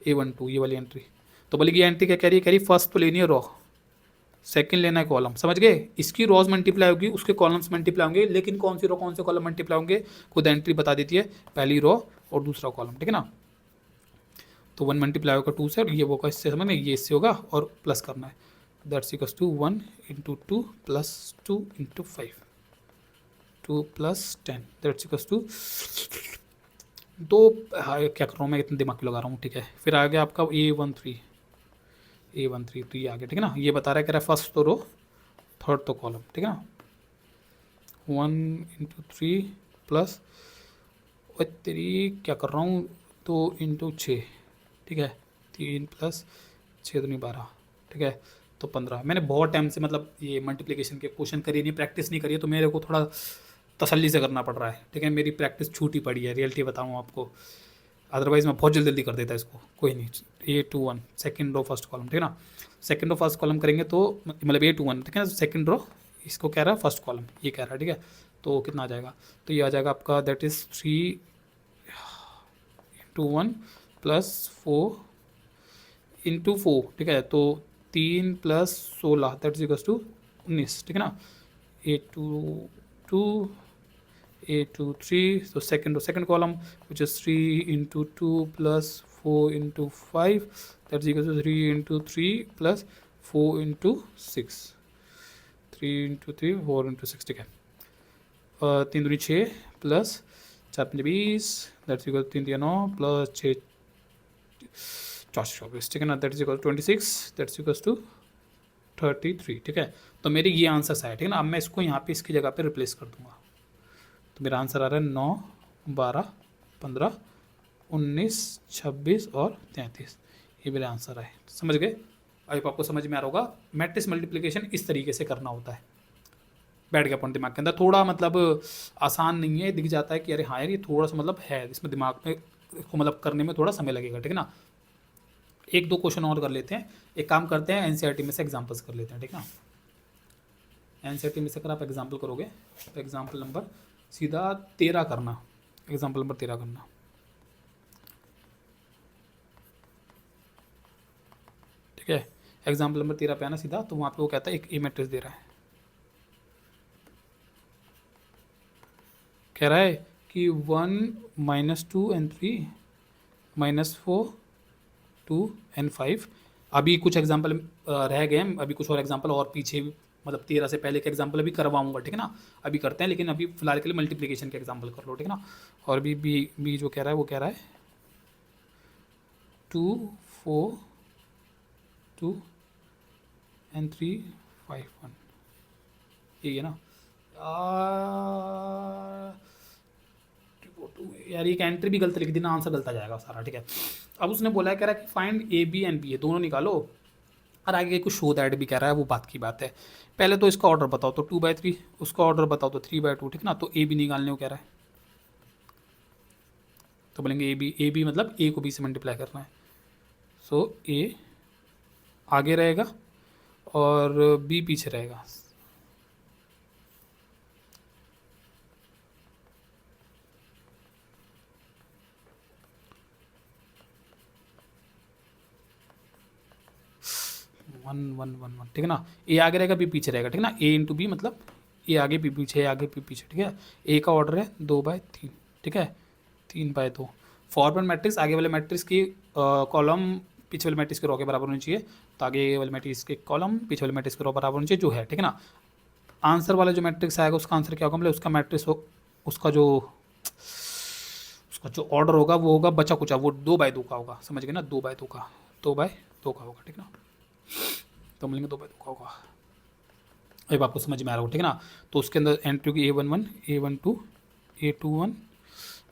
Speaker 1: ये वाली एंट्री। तो बोलेगी एंट्री क्या कह रही है, कह रही फर्स्ट तो लेनी है रॉ, सेकंड लेना है कॉलम। समझ गए? इसकी रॉज मल्टीप्लाई होगी, उसके कॉलम्स मल्टीप्लाई होंगे, लेकिन कौन सी रो कौन से कॉलम मल्टीप्लाई होंगे खुद एंट्री बता देती है, पहली रो और दूसरा कॉलम, ठीक है ना? तो 1 मल्टीप्लाई होगा 2 से, और ये होगा इससे, समझ में, ये इससे होगा और प्लस करना है, that's equals to 1 into 2 plus 2 into 5, 2 plus 10, that's equals to. तो हाँ, क्या कर रहा हूँ मैं, इतना दिमाग क्यों लगा रहा हूँ, ठीक है? फिर आ गया आपका A13 तो ये आ गया, ठीक है ना? ये बता रहा है, कह रहा है फर्स्ट तो रो थर्ड तो कॉलम, ठीक है ना? 1 इंटू 3 प्लस, और तेरी क्या कर रहा हूँ, 2 इंटू 6, ठीक है? 3 प्लस 6 दूनी 12, ठीक है? तो 15। मैंने बहुत टाइम से मतलब ये मल्टीप्लिकेशन के क्वेश्चन करिए नहीं, प्रैक्टिस नहीं करी है, तो मेरे को थोड़ा तसल्ली से करना पड़ रहा है, ठीक है? मेरी प्रैक्टिस छूटी पड़ी है, रियलिटी बताऊँ आपको, अदरवाइज़ मैं बहुत जल्दी जल्दी कर देता इसको। कोई नहीं, A21 second row first column, ठीक है ना? सेकंड रो फर्स्ट कॉलम करेंगे तो मतलब A21, ठीक है ना? सेकंड रो इसको कह रहा है फर्स्ट कॉलम, ये कह रहा है, ठीक है? तो कितना आ जाएगा, तो ये आ जाएगा आपका that is 3 into 1 plus 4 into 4, ठीक है? तो 3 प्लस 16 दैट इज टू 19, ठीक है ना? A22 A23, so second column which is 3 into 2 plus 4 into 5, that's equal to 3 into 3 plus 4 into 6, 3 into 3 4 into 6, ठीक है? 3 दूनी 6 प्लस 4 पंजे 20, दैट्स इक्वल 3 दिया 9 प्लस 6 24, ठीक है ना? That is equal 26, that's equal to 33, ठीक है? तो मेरे ये आंसर आया, ठीक है ना? अब मैं इसको यहाँ पे इसकी जगह पे रिप्लेस कर दूंगा, तो मेरा आंसर आ रहा है 9 12 15 19 26 और 33, ये मेरा आंसर है। समझ गए? अब आपको समझ में आ रहा होगा मैट्रिक्स मल्टीप्लिकेशन इस तरीके से करना होता है। बैठ गया पॉइंट दिमाग के अंदर, थोड़ा मतलब आसान नहीं है, दिख जाता है कि अरे हाँ यार ये थोड़ा सा मतलब है, इसमें दिमाग में इसको मतलब करने में थोड़ा समय लगेगा, ठीक है ना? एक दो क्वेश्चन और कर लेते हैं, एक काम करते हैं एनसीईआरटी में से एग्जांपल्स कर लेते हैं, ठीक है ना? एनसीईआरटी में से अगर आप एग्जांपल करोगे तो एग्जांपल नंबर सीधा 13 करना, एग्जांपल नंबर 13 करना, ठीक है? एग्जांपल नंबर 13 पे आना सीधा, तो वहाँ पे वो कहता है एक ए मैट्रिक्स दे रहा है, कह रहा है कि 1 -2 and 3 -4 2 and 5। अभी कुछ एग्जाम्पल रह गए हैं, अभी कुछ और एग्जाम्पल और पीछे मतलब 13 से पहले के एग्जाम्पल अभी करवाऊंगा, ठीक है ना। अभी करते हैं, लेकिन अभी फिलहाल के लिए मल्टीप्लिकेशन के एग्जाम्पल कर लो, ठीक है ना। और अभी बी जो कह रहा है वो कह रहा है 2 4 2 and 3 5 1, यही है ना। यार एक एंट्री भी गलत लिख दी ना, आंसर गलत आ जाएगा सारा, ठीक है। अब उसने बोला है, कह रहा है कि find A B and B है, दोनों निकालो, और आगे कुछ शो दैट भी कह रहा है, वो बात की बात है। पहले तो इसका ऑर्डर बताओ तो 2/3, उसका ऑर्डर बताओ तो 3/2, ठीक ना। तो ए बी निकालने को कह रहा है, तो बोलेंगे ए बी मतलब ए को बी से मल्टीप्लाई करना है। सो ए आगे रहेगा और बी पीछे रहेगा। 1 1 1 1, ठीक है ना। ए आगे रहेगा, बी पीछे रहेगा, ठीक है ना। ए इंटू बी मतलब ए आगे बी पीछे, ए आगे बी पीछे, ठीक है। ए का ऑर्डर है 2/3, ठीक है, 3/2। फॉरवर्ड मैट्रिक्स आगे वाले मैट्रिक्स की कॉलम पीछे वाले मैट्रिक्स के रो के बराबर होनी चाहिए, तो आगे वाले मैट्रिक्स के कॉलम पीछे वाले मैट्रिक्स के रो बराबर होनी चाहिए, जो है, ठीक है ना। आंसर वाला जो मैट्रिक्स आएगा उसका आंसर क्या होगा, मतलब उसका मैट्रिक्स उसका जो ऑर्डर होगा वो होगा बचा कुचा, वो 2/2 का होगा, समझ गए ना, 2/2 का, 2/2 का होगा, ठीक है ना। तो मिलेंगे 2/2 का होगा। अब आपको समझ में आ रहा हो, ठीक है ना। तो उसके अंदर एंट्री होगी A11 A12 A21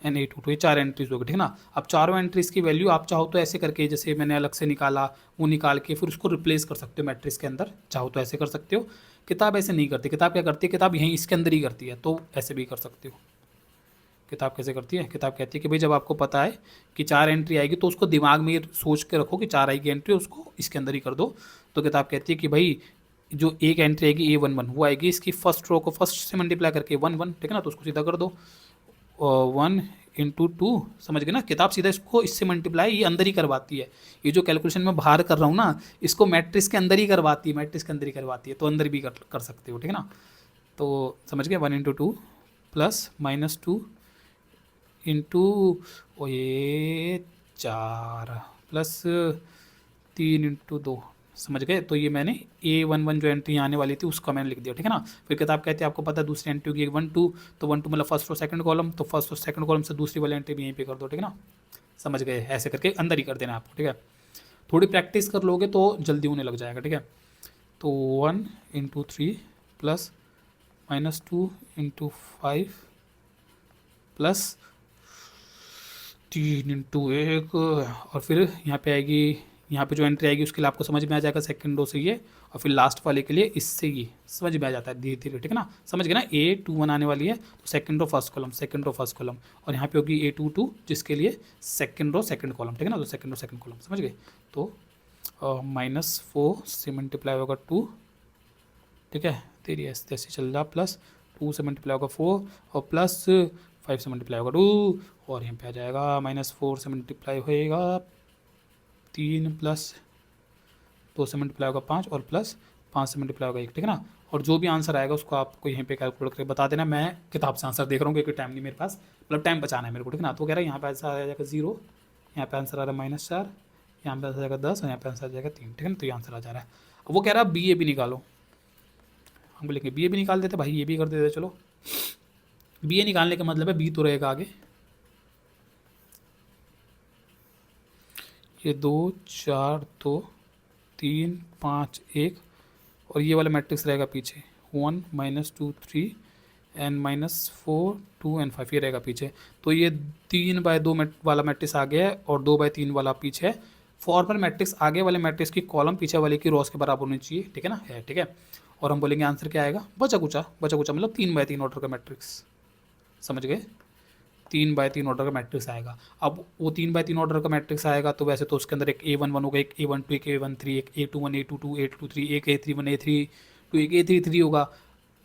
Speaker 1: and A22, ये 4 एंट्रीज होगी, ठीक है ना। अब चारों एंट्रीज की वैल्यू आप चाहो तो ऐसे करके, जैसे मैंने अलग से निकाला, वो निकाल के फिर उसको रिप्लेस कर सकते हो मैट्रिक्स के अंदर, चाहो तो ऐसे कर सकते हो। किताब ऐसे नहीं करती, किताब क्या करती है, किताब यहीं इसके अंदर ही करती है, तो ऐसे भी कर सकते हो। किताब कैसे करती है, किताब कहती है कि भाई जब आपको पता है कि 4 एंट्री आएगी तो उसको दिमाग में सोच के रखो कि 4 आएगी एंट्री, उसको इसके अंदर ही कर दो। तो किताब कहती है कि भाई जो एक एंट्री आएगी A11, वो आएगी इसकी फर्स्ट रो को फर्स्ट से मल्टीप्लाई करके 1 1, ठीक है ना। तो उसको सीधा कर दो 1 × 2, समझ गए ना। किताब सीधा इसको इससे मल्टीप्लाई ये अंदर ही करवाती है, ये जो कैलकुलेशन मैं बाहर कर रहा हूँ ना, इसको मैट्रिक्स के अंदर ही करवाती है, मैट्रिक्स के अंदर ही करवाती है, तो अंदर भी कर सकते हो, ठीक है ना। तो समझ गए, 1 × 2 प्लस -2 इंटू ये 4 प्लस 3 × 2, समझ गए। तो ये मैंने A11 जो एंट्री आने वाली थी उसका मैंने लिख दिया, ठीक है ना। फिर किताब कहती है आपको पता है दूसरी एंट्री होगी 1 2, तो 1 2 मतलब फर्स्ट और सेकंड कॉलम, तो फर्स्ट और सेकंड कॉलम से दूसरी वाली एंट्री भी यहीं पे कर दो, ठीक है ना। समझ गए, ऐसे करके अंदर ही कर देना आपको, ठीक है। थोड़ी प्रैक्टिस कर लोगे तो जल्दी होने लग जाएगा, ठीक है। तो 1 × 3 प्लस -2 × 5 प्लस 3 × 1, और फिर यहाँ पे आएगी, यहाँ पे जो एंट्री आएगी उसके लिए आपको समझ में आ जाएगा सेकंड रो से ये, और फिर लास्ट वाले के लिए इससे ये समझ में आ जाता है धीरे धीरे, ठीक है ना। समझ गए ना, A21 आने वाली है तो second row first column, second row first column, और यहाँ पे होगी A22 जिसके लिए सेकंड रो सेकंड कॉलम, ठीक है ना। तो सेकंड रो सेकंड कॉलम, समझ गए। तो -4 से मल्टीप्लाई होगा 2, ठीक है, तेरी ऐसे ऐसे चल रहा, प्लस 2 से मल्टीप्लाई होगा 4, और प्लस 5 से मल्टीप्लाई होगा 2, और यहाँ पे आ जाएगा -4 से मल्टीप्लाई होएगा 3, प्लस 2 से मल्टीप्लाई होगा 5, और प्लस 5 से मल्टीप्लाई होगा 1, ठीक है ना। और जो भी आंसर आएगा उसको आपको यहीं पे कैलकुलेट करके बता देना। मैं किताब से आंसर देख रहा हूँ क्योंकि टाइम नहीं मेरे पास, मतलब टाइम बचाना है मेरे को, ठीक है ना। तो कह रहा है यहाँ पे आंसर आ जाएगा 0, यहाँ पे आंसर आ रहा है -4, यहाँ पे आंसर आ जाएगा 10, और यहाँ पे आंसर आ जाएगा 3, ठीक है ना। तो ये आंसर आ जा रहा है। वो कह रहा है बी ए भी निकालो, हम बोलेंगे बी ए भी निकाल देते भाई, ये भी कर देते, चलो। बी ए निकालने का मतलब है बी तो रहेगा आगे, ये 2 4 2 3 5 1, और ये वाला मैट्रिक्स रहेगा पीछे 1 -2 3 एंड -4 2 एंड 5, ये रहेगा पीछे। तो ये 3/2 वाला मैट्रिक्स आगे है और 2/3 वाला पीछे है। फॉर्मल मैट्रिक्स आगे वाले मैट्रिक्स की कॉलम पीछे वाले की रोस के बराबर होनी चाहिए, ठीक है ना, है, ठीक है। और हम बोलेंगे आंसर क्या आएगा, बचा कुचा मतलब 3/3 ऑर्डर का मैट्रिक्स, समझ गए। 3/3 ऑर्डर का मैट्रिक्स आएगा। अब वो 3/3 ऑर्डर का मैट्रिक्स आएगा तो वैसे तो उसके अंदर एक A11 होगा, एक A12, एक A13, एक A21 A22 A23, एक A31 A32, एक A33 होगा।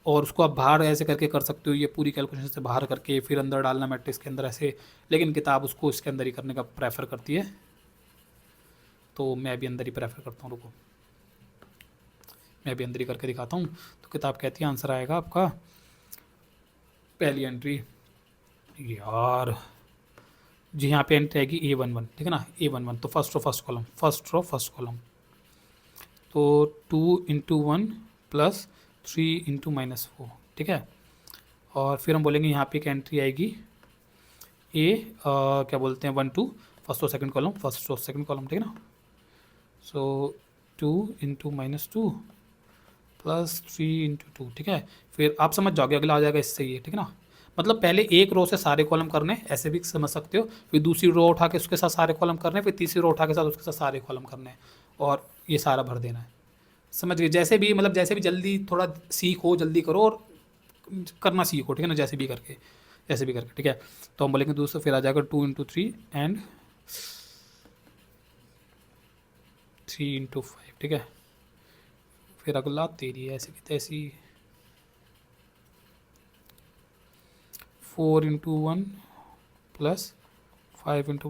Speaker 1: और उसको आप बाहर ऐसे करके कर सकते हो, ये पूरी कैलकुलेशन से बाहर करके फिर अंदर डालना मैट्रिक्स के अंदर ऐसे, लेकिन किताब उसको इसके अंदर ही करने का प्रेफर करती है, तो मैं भी अंदर ही प्रेफर करता हूँ। रुको, मैं भी अंदर ही करके दिखाता हूँ। तो किताब कहती है आंसर आएगा आपका पहली एंट्री, यार जी यहाँ पे एंट्री आएगी A11, ठीक है ना, A11, तो फर्स्ट फर्स्ट कॉलम, तो 2 इंटू 1 प्लस 3 इंटू -4, ठीक है। और फिर हम बोलेंगे यहाँ पे एक एंट्री आएगी क्या बोलते हैं 1 2 फर्स्ट और सेकंड कॉलम, ठीक है ना। सो 2 इंटू -2 प्लस 3 इंटू 2, ठीक है। फिर आप समझ जाओगे, अगला आ जाएगा इससे ये, ठीक है ना। मतलब पहले एक रो से सारे कॉलम करने, ऐसे भी समझ सकते हो, फिर दूसरी रो उठा के उसके साथ सारे कॉलम करने, फिर तीसरी रो उठा के साथ उसके साथ सारे कॉलम करने, और ये सारा भर देना है। समझ गए, जैसे भी मतलब जैसे भी जल्दी थोड़ा सीखो, जल्दी करो और करना सीखो, ठीक है ना, जैसे भी करके ठीक है। तो हम बोलेंगे दूसरा, फिर आ जाएगा 2 इंटू 3 एंड 3 इंटू 5, ठीक है। फिर अगला तेरी ऐसी की तैसी 4 इंटू 1 प्लस 5 इंटू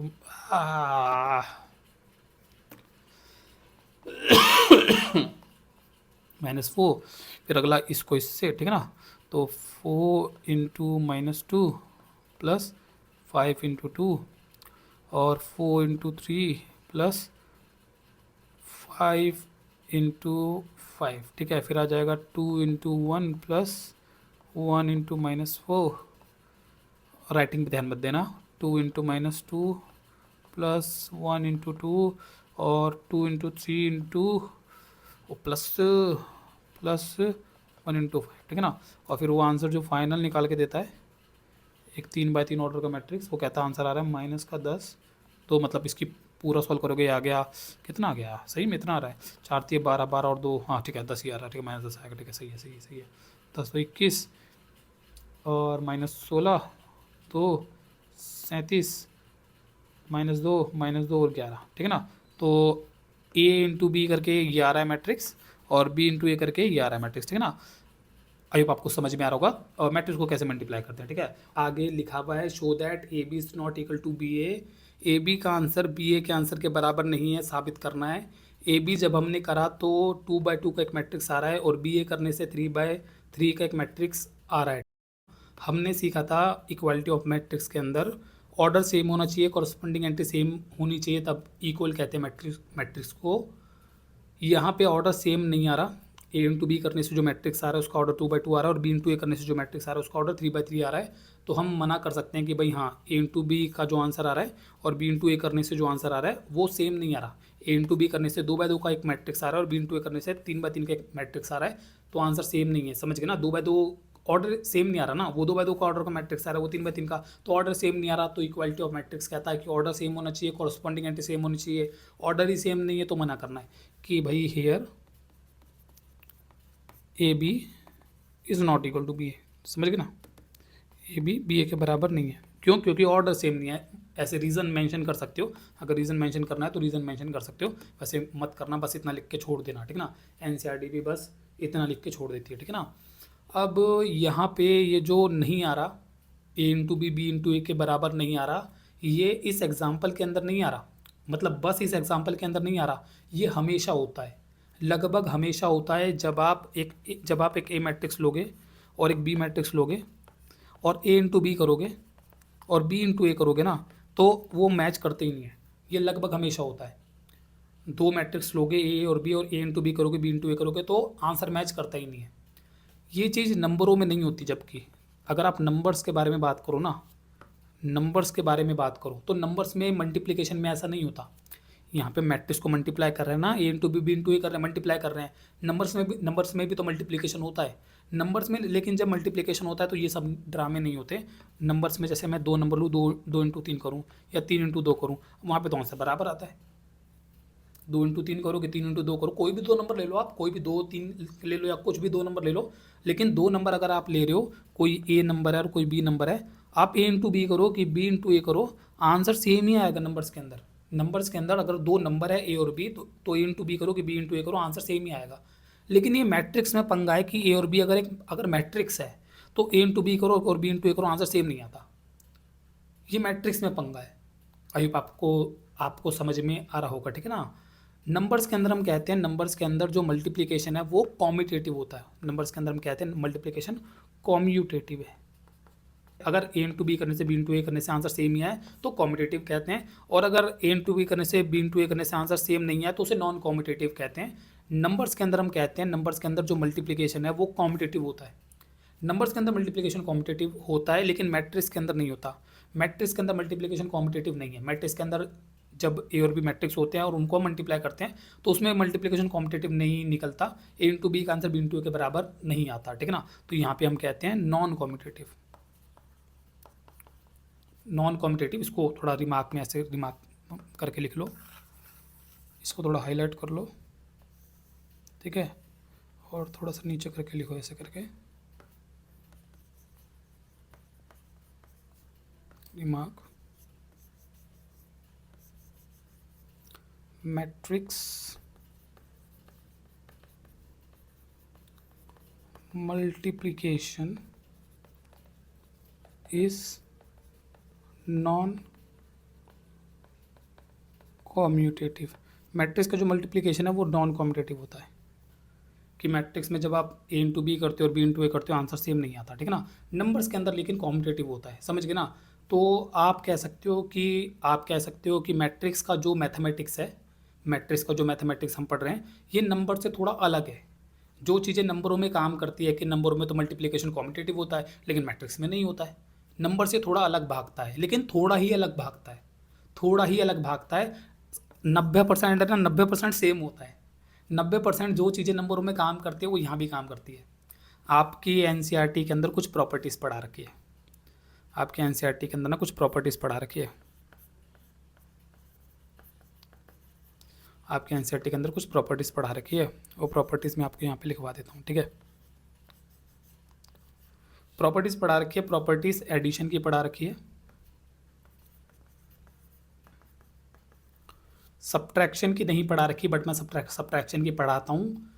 Speaker 1: -4, फिर अगला इसको इससे, ठीक है ना। तो 4 इंटू -2 प्लस 5 इंटू 2 और 4 इंटू 3 प्लस 5 इंटू 5, ठीक है। फिर आ जाएगा 2 इंटू 1 प्लस 1 इंटू -4, राइटिंग पे ध्यान मत देना, 2 इंटू -2 प्लस 1 इंटू 2 और 2 इंटू 3 इंटू प्लस 1 इंटू 5, ठीक है ना। और फिर वो आंसर जो फाइनल निकाल के देता है एक 3x3 ऑर्डर का मैट्रिक्स, वो कहता है आंसर आ रहा है -10। तो मतलब इसकी पूरा सॉल्व करोगे, आ गया कितना, आ गया सही में इतना आ रहा है, 4 3 12 12 और 2, हाँ ठीक है 10 ही आ रहा है, ठीक है, -10 आएगा, ठीक है, सही है 10 तो 21 और -16 तो 37 -2 और 11, ठीक है ना। तो A इंटू बी करके ये आ रहा है मैट्रिक्स, और B इंटू ए करके ये आ रहा है मैट्रिक्स, ठीक है ना। आई होप आपको समझ में आ रहा होगा और मैट्रिक्स को कैसे मल्टीप्लाई करते हैं, ठीक है। आगे लिखा हुआ है show that A B is not equal to B A B का आंसर बी ए के आंसर के बराबर नहीं है, साबित करना है। ए बी जब हमने करा तो 2/2 का एक मैट्रिक्स आ रहा है, और बी ए करने से 3/3 का एक मैट्रिक्स आ रहा है। हमने सीखा था इक्वालिटी ऑफ मैट्रिक्स के अंदर ऑर्डर सेम होना चाहिए, कॉरस्पॉन्डिंग एंट्री सेम होनी चाहिए, तब इक्वल कहते हैं मैट्रिक्स को। यहाँ पे ऑर्डर सेम नहीं आ रहा, ए इंटू बी करने से जो मैट्रिक्स आ रहा है उसका ऑर्डर 2/2 आ रहा है, और बी इंटू ए करने से जो मैट्रिक्स आ रहा है उसका ऑर्डर 3/3 आ रहा है। तो हम मना कर सकते हैं कि भाई हाँ, ए इंटू बी का जो आंसर आ रहा है और बी इंटू ए करने से जो आंसर आ रहा है वो सेम नहीं आ रहा। ए इंटू बी करने से 2/2 का एक मैट्रिक्स आ रहा है और बी इंटू ए करने से 3/3 का एक मैट्रिक्स आ रहा है, तो आंसर सेम नहीं है, समझ गए ना। 2/2 ऑर्डर सेम नहीं आ रहा ना, वो 2/2 का ऑर्डर का मैट्रिक्स आ रहा है, वो 3/3 का, तो ऑर्डर सेम नहीं आ रहा। तो इक्वालिटी ऑफ मैट्रिक्स कहता है कि ऑर्डर सेम होना चाहिए, कॉरस्पॉन्डिंग एंट्री सेम होनी चाहिए, ऑर्डर ही सेम नहीं है तो मना करना है कि भाई here A B is not equal to B A, समझ गए ना। ए बी ए के बराबर नहीं है, क्यों, क्योंकि ऑर्डर सेम नहीं है। ऐसे रीज़न मेंशन कर सकते हो, अगर रीज़न मेंशन करना है तो रीज़न मेंशन कर सकते हो, वैसे मत करना, बस इतना लिख के छोड़ देना, ठीक है ना। एनसीईआरटी भी बस इतना लिख के छोड़ देती है, ठीक है ना। अब यहाँ पे ये जो नहीं आ रहा, ए इंटू बी इंटू ए के बराबर नहीं आ रहा, ये इस एग्जाम्पल के अंदर नहीं आ रहा, मतलब बस इस एग्जाम्पल के अंदर नहीं आ रहा, ये हमेशा होता है, लगभग हमेशा होता है। जब आप एक ए मैट्रिक्स लोगे और एक बी मैट्रिक्स लोगे और ए इंटू बी करोगे और बी इंटू ए करोगे ना, तो वो मैच करते ही नहीं है, ये लगभग हमेशा होता है। दो मैट्रिक्स लोगे ए और बी, और ए इंटू बी करोगे, बी इंटू ए करोगे, तो आंसर मैच करता ही नहीं है। ये चीज़ नंबरों में नहीं होती, जबकि अगर आप नंबर्स के बारे में बात करो ना, नंबर्स के बारे में बात करो तो नंबर्स में मल्टीप्लिकेशन में ऐसा नहीं होता। यहाँ पे मैट्रिक्स को मल्टीप्लाई कर रहे हैं ना, ए इंटू बी इंटू ए कर रहे हैं, मल्टीप्लाई कर रहे हैं। नंबर्स में भी तो मल्टीप्लिकेशन होता है नंबर्स में, लेकिन जब मल्टीप्लिकेशन होता है तो ये सब ड्रामे नहीं होते नंबर्स में। जैसे मैं 2 नंबर लूँ, 2 इंटू 3 करूँ या 3 इंटू 2 करूँ, वहाँ पे तो आंसर बराबर आता है। 2 इंटू 3 करो कि 3 इंटू 2 करो, कोई भी 2 नंबर ले लो आप, कोई भी 2 3 ले लो या कुछ भी 2 नंबर ले लो, लेकिन 2 नंबर अगर आप ले रहे हो, कोई ए नंबर है और कोई बी नंबर है, आप ए इंटू बी करो कि बी इंटू ए करो, आंसर सेम ही आएगा नंबर्स के अंदर। नंबर्स के अंदर अगर 2 नंबर है ए और बी, तो ए इंटू बी करो कि बी इंटू ए करो, आंसर सेम ही आएगा। लेकिन ये मैट्रिक्स में पंगा है कि ए और बी अगर मैट्रिक्स है तो ए इंटू बी करो और बी इंटू ए करो, आंसर सेम नहीं आता। ये मैट्रिक्स में पंगा है। आई होप आपको समझ में आ रहा होगा, ठीक है ना। नंबर्स के अंदर हम कहते हैं, नंबर्स के अंदर जो मल्टीप्लिकेशन है वो कॉम्यूटेटिव होता है। नंबर्स के अंदर हम कहते हैं मल्टीप्लिकेशन कॉम्यूटेटिव है, अगर ए इंटू बी करने से बी इंटू ए करने से आंसर सेम ही है तो कॉम्पिटेटिव कहते हैं, और अगर ए इंटू बी करने से बी इंटू ए करने से आंसर सेम नहीं है तो उसे नॉन कॉम्पिटेटिव कहते हैं। नंबर्स के अंदर हम कहते हैं, नंबर्स के अंदर जो मल्टीप्लिकेशन है वो कॉम्पिटेटिव होता है। नंबर्स के अंदर मल्टीप्लिकेशन कॉम्पिटेटिव होता है, लेकिन मैट्रिक्स के अंदर नहीं होता। मैट्रिक्स के अंदर मल्टीप्लिकेशन कॉम्पिटेटिव नहीं है। मैट्रिक्स के अंदर जब ए और बी मैट्रिक्स होते हैं और उनको मल्टीप्लाई करते हैं तो उसमें मल्टीप्लिकेशन कॉम्पिटेटिव नहीं निकलता। ए इंटू बी का आंसर बी इंटू ए के बराबर नहीं आता, ठीक है ना। तो यहाँ पे हम कहते हैं नॉन कॉम्पिटेटिव। नॉन कॉम्पिटेटिव, इसको थोड़ा रिमार्क में ऐसे रिमार्क करके लिख लो, इसको थोड़ा हाईलाइट कर लो, ठीक है, और थोड़ा सा नीचे करके लिखो ऐसे करके, remark matrix multiplication is non commutative. Matrix का जो मल्टीप्लिकेशन है वो नॉन कॉम्यूटेटिव होता है, कि मैट्रिक्स में जब आप ए इंटू बी करते हो और बी इंटू ए करते हो आंसर सेम नहीं आता, ठीक है ना। नंबर्स के अंदर लेकिन कॉम्यूटेटिव होता है, समझ गए ना। तो आप कह सकते हो कि मैट्रिक्स का जो मैथमेटिक्स है, मैट्रिक्स का जो मैथमेटिक्स हम पढ़ रहे हैं ये नंबर से थोड़ा अलग है। जो चीज़ें नंबरों में काम करती है कि नंबरों में तो मल्टीप्लिकेशन कॉम्पिटेटिव होता है लेकिन मैट्रिक्स में नहीं होता है, नंबर से थोड़ा अलग भागता है, लेकिन थोड़ा ही अलग भागता है, थोड़ा ही अलग भागता है। 90% है ना, 90% सेम होता है। 90% जो चीज़ें नंबरों में काम करती है वो यहाँ भी काम करती है। आपकी एनसीईआरटी के अंदर कुछ प्रॉपर्टीज़ पढ़ा रखी है, आपके एनसीईआरटी के अंदर ना कुछ प्रॉपर्टीज़ पढ़ा रखी है, आपके एनसीईआरटी के अंदर कुछ प्रॉपर्टीज़ पढ़ा रखी है, वो प्रॉपर्टीज़ मैं आपको यहाँ पे लिखवा देता हूँ, ठीक है। प्रॉपर्टीज़ पढ़ा रखी है, प्रॉपर्टीज़ एडिशन की पढ़ा रखी है, सब्ट्रैक्शन की नहीं पढ़ा रखी, बट मैं सब्ट्रैक्शन की पढ़ाता हूँ,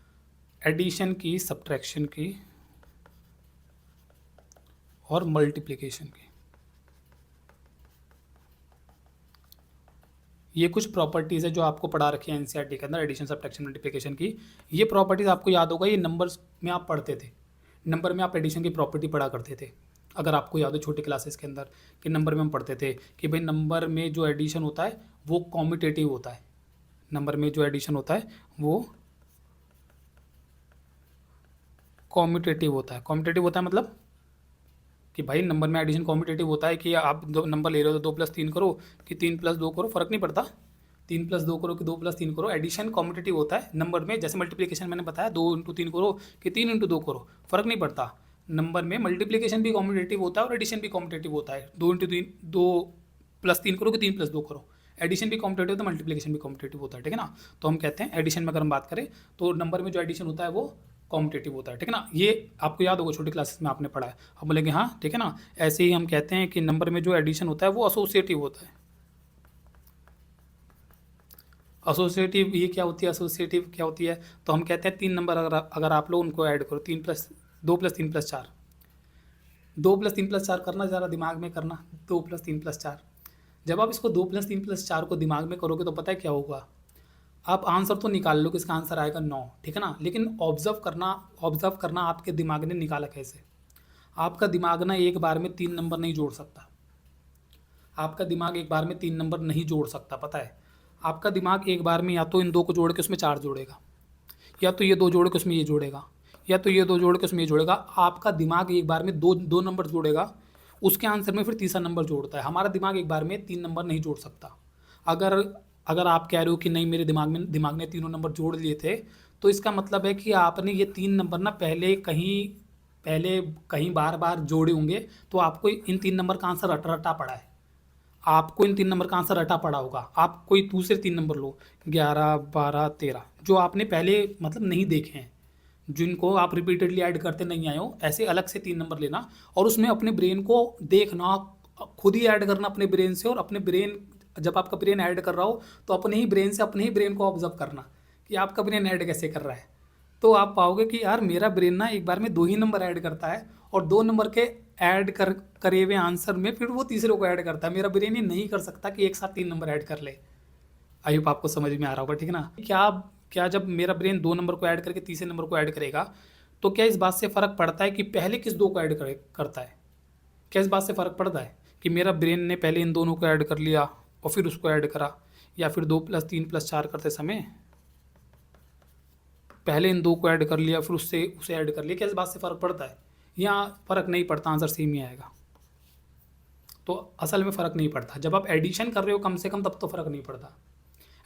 Speaker 1: एडिशन की, सब्ट्रैक्शन की और मल्टीप्लिकेशन की। ये कुछ प्रॉपर्टीज़ है जो आपको पढ़ा रखी है एनसीईआरटी के अंदर, एडिशन सब्ट्रैक्शन मल्टीप्लिकेशन की। ये प्रॉपर्टीज़ आपको याद होगा, ये नंबर्स में आप पढ़ते थे, नंबर में आप एडिशन की प्रॉपर्टी पढ़ा करते थे। अगर आपको याद हो छोटी क्लासेस के अंदर कि नंबर में हम पढ़ते थे कि भाई नंबर में जो एडिशन होता है वो कॉम्यूटेटिव होता है, नंबर में जो एडिशन होता है वो कॉम्यूटेटिव होता है। कॉम्यूटेटिव होता है मतलब कि भाई नंबर में एडिशन कॉम्पिटेटिव होता है कि आप दो नंबर ले रहे हो तो 2+3 करो कि 3+2 करो, फ़र्क नहीं पड़ता, 3+2 करो कि 2+3 करो, एडिशन कॉम्पिटेटिव होता है नंबर में। जैसे मल्टीप्लिकेशन मैंने बताया 2x3 करो कि 3x2 करो, फ़र्क नहीं पड़ता। नंबर में मल्टीप्लिकेशन भी कॉम्पिटेटिव होता है और एडिशन भी कॉम्पिटेटिव होता है। 2x3 2+3 करो कि 3+2 करो, एडिशन भी कॉम्पिटेटिव होता है, मल्टीप्लिकेशन भी कॉम्पिटेटिव होता है, ठीक है ना। तो हम कहते हैं एडिशन में अगर हम बात करें तो नंबर में जो एडिशन होता है वो कॉम्पिटेटिव होता है, ठीक है ना। ये आपको याद होगा छोटी क्लासेस में आपने पढ़ा है। हम बोलेंगे हाँ ठीक है ना। ऐसे ही हम कहते हैं कि नंबर में जो एडिशन होता है वो एसोसिएटिव होता है। एसोसिएटिव ये क्या होती है, एसोसिएटिव क्या होती है, तो हम कहते हैं 3 नंबर अगर आप लोग उनको ऐड करो, 2+3+4, 2+3+4 करना, ज़रा दिमाग में करना, 2+3+4। जब आप इसको 2+3+4 को दिमाग में करोगे तो पता है क्या होगा, आप आंसर तो निकाल लो कि इसका आंसर आएगा 9, ठीक है ना। लेकिन ऑब्जर्व करना आपके दिमाग ने निकाला कैसे। आपका दिमाग ना एक बार में 3 नंबर नहीं जोड़ सकता, आपका दिमाग एक बार में 3 नंबर नहीं जोड़ सकता, पता है। आपका दिमाग एक बार में या तो इन 2 को जोड़ के उसमें 4 जोड़ेगा, या तो ये 2 जोड़ के उसमें ये जोड़ेगा, या तो ये 2 जोड़ के उसमें ये जोड़ेगा। आपका दिमाग एक बार में दो नंबर जोड़ेगा, उसके आंसर में फिर तीसरा नंबर जोड़ता है। हमारा दिमाग एक बार में 3 नंबर नहीं जोड़ सकता। अगर आप कह रहे हो कि नहीं मेरे दिमाग ने तीनों नंबर जोड़ लिए थे, तो इसका मतलब है कि आपने ये 3 नंबर ना पहले कहीं बार बार जोड़े होंगे, तो आपको इन 3 नंबर का आंसर रटा पड़ा है। आपको इन 3 नंबर का आंसर रटा पड़ा होगा। आप कोई दूसरे 3 नंबर लो, 11, 12, 13, जो आपने पहले मतलब नहीं देखे हैं, जिनको आप रिपीटेडली ऐड करते नहीं आए हो, ऐसे अलग से 3 नंबर लेना और उसमें अपने ब्रेन को देखना, खुद ही ऐड करना अपने ब्रेन से। और अपने ब्रेन, जब आपका ब्रेन ऐड कर रहा हो तो अपने ही ब्रेन को ऑब्जर्व करना कि आपका ब्रेन ऐड कैसे कर रहा है। तो आप पाओगे कि यार मेरा ब्रेन ना एक बार में 2 ही नंबर ऐड करता है और 2 नंबर के ऐड करे हुए आंसर में फिर वो तीसरे को ऐड करता है। मेरा ब्रेन ये नहीं कर सकता कि एक साथ 3 नंबर ऐड कर ले। आई होप आपको समझ में आ रहा होगा, ठीक है ना। क्या जब मेरा ब्रेन 2 नंबर को ऐड करके तीसरे नंबर को ऐड करेगा तो क्या इस बात से फ़र्क पड़ता है कि पहले किस 2 को ऐड करता है। क्या इस बात से फ़र्क पड़ता है कि मेरा ब्रेन ने पहले इन दोनों को ऐड कर लिया और फिर उसको ऐड करा, या फिर 2 + 3 + 4 करते समय पहले इन दो को ऐड कर लिया फिर उससे उसे ऐड कर लिया? क्या इस बात से फ़र्क पड़ता है? यहाँ फ़र्क नहीं पड़ता, आंसर सेम ही आएगा। तो असल में फ़र्क नहीं पड़ता। जब आप एडिशन कर रहे हो कम से कम, तब तो फ़र्क नहीं पड़ता।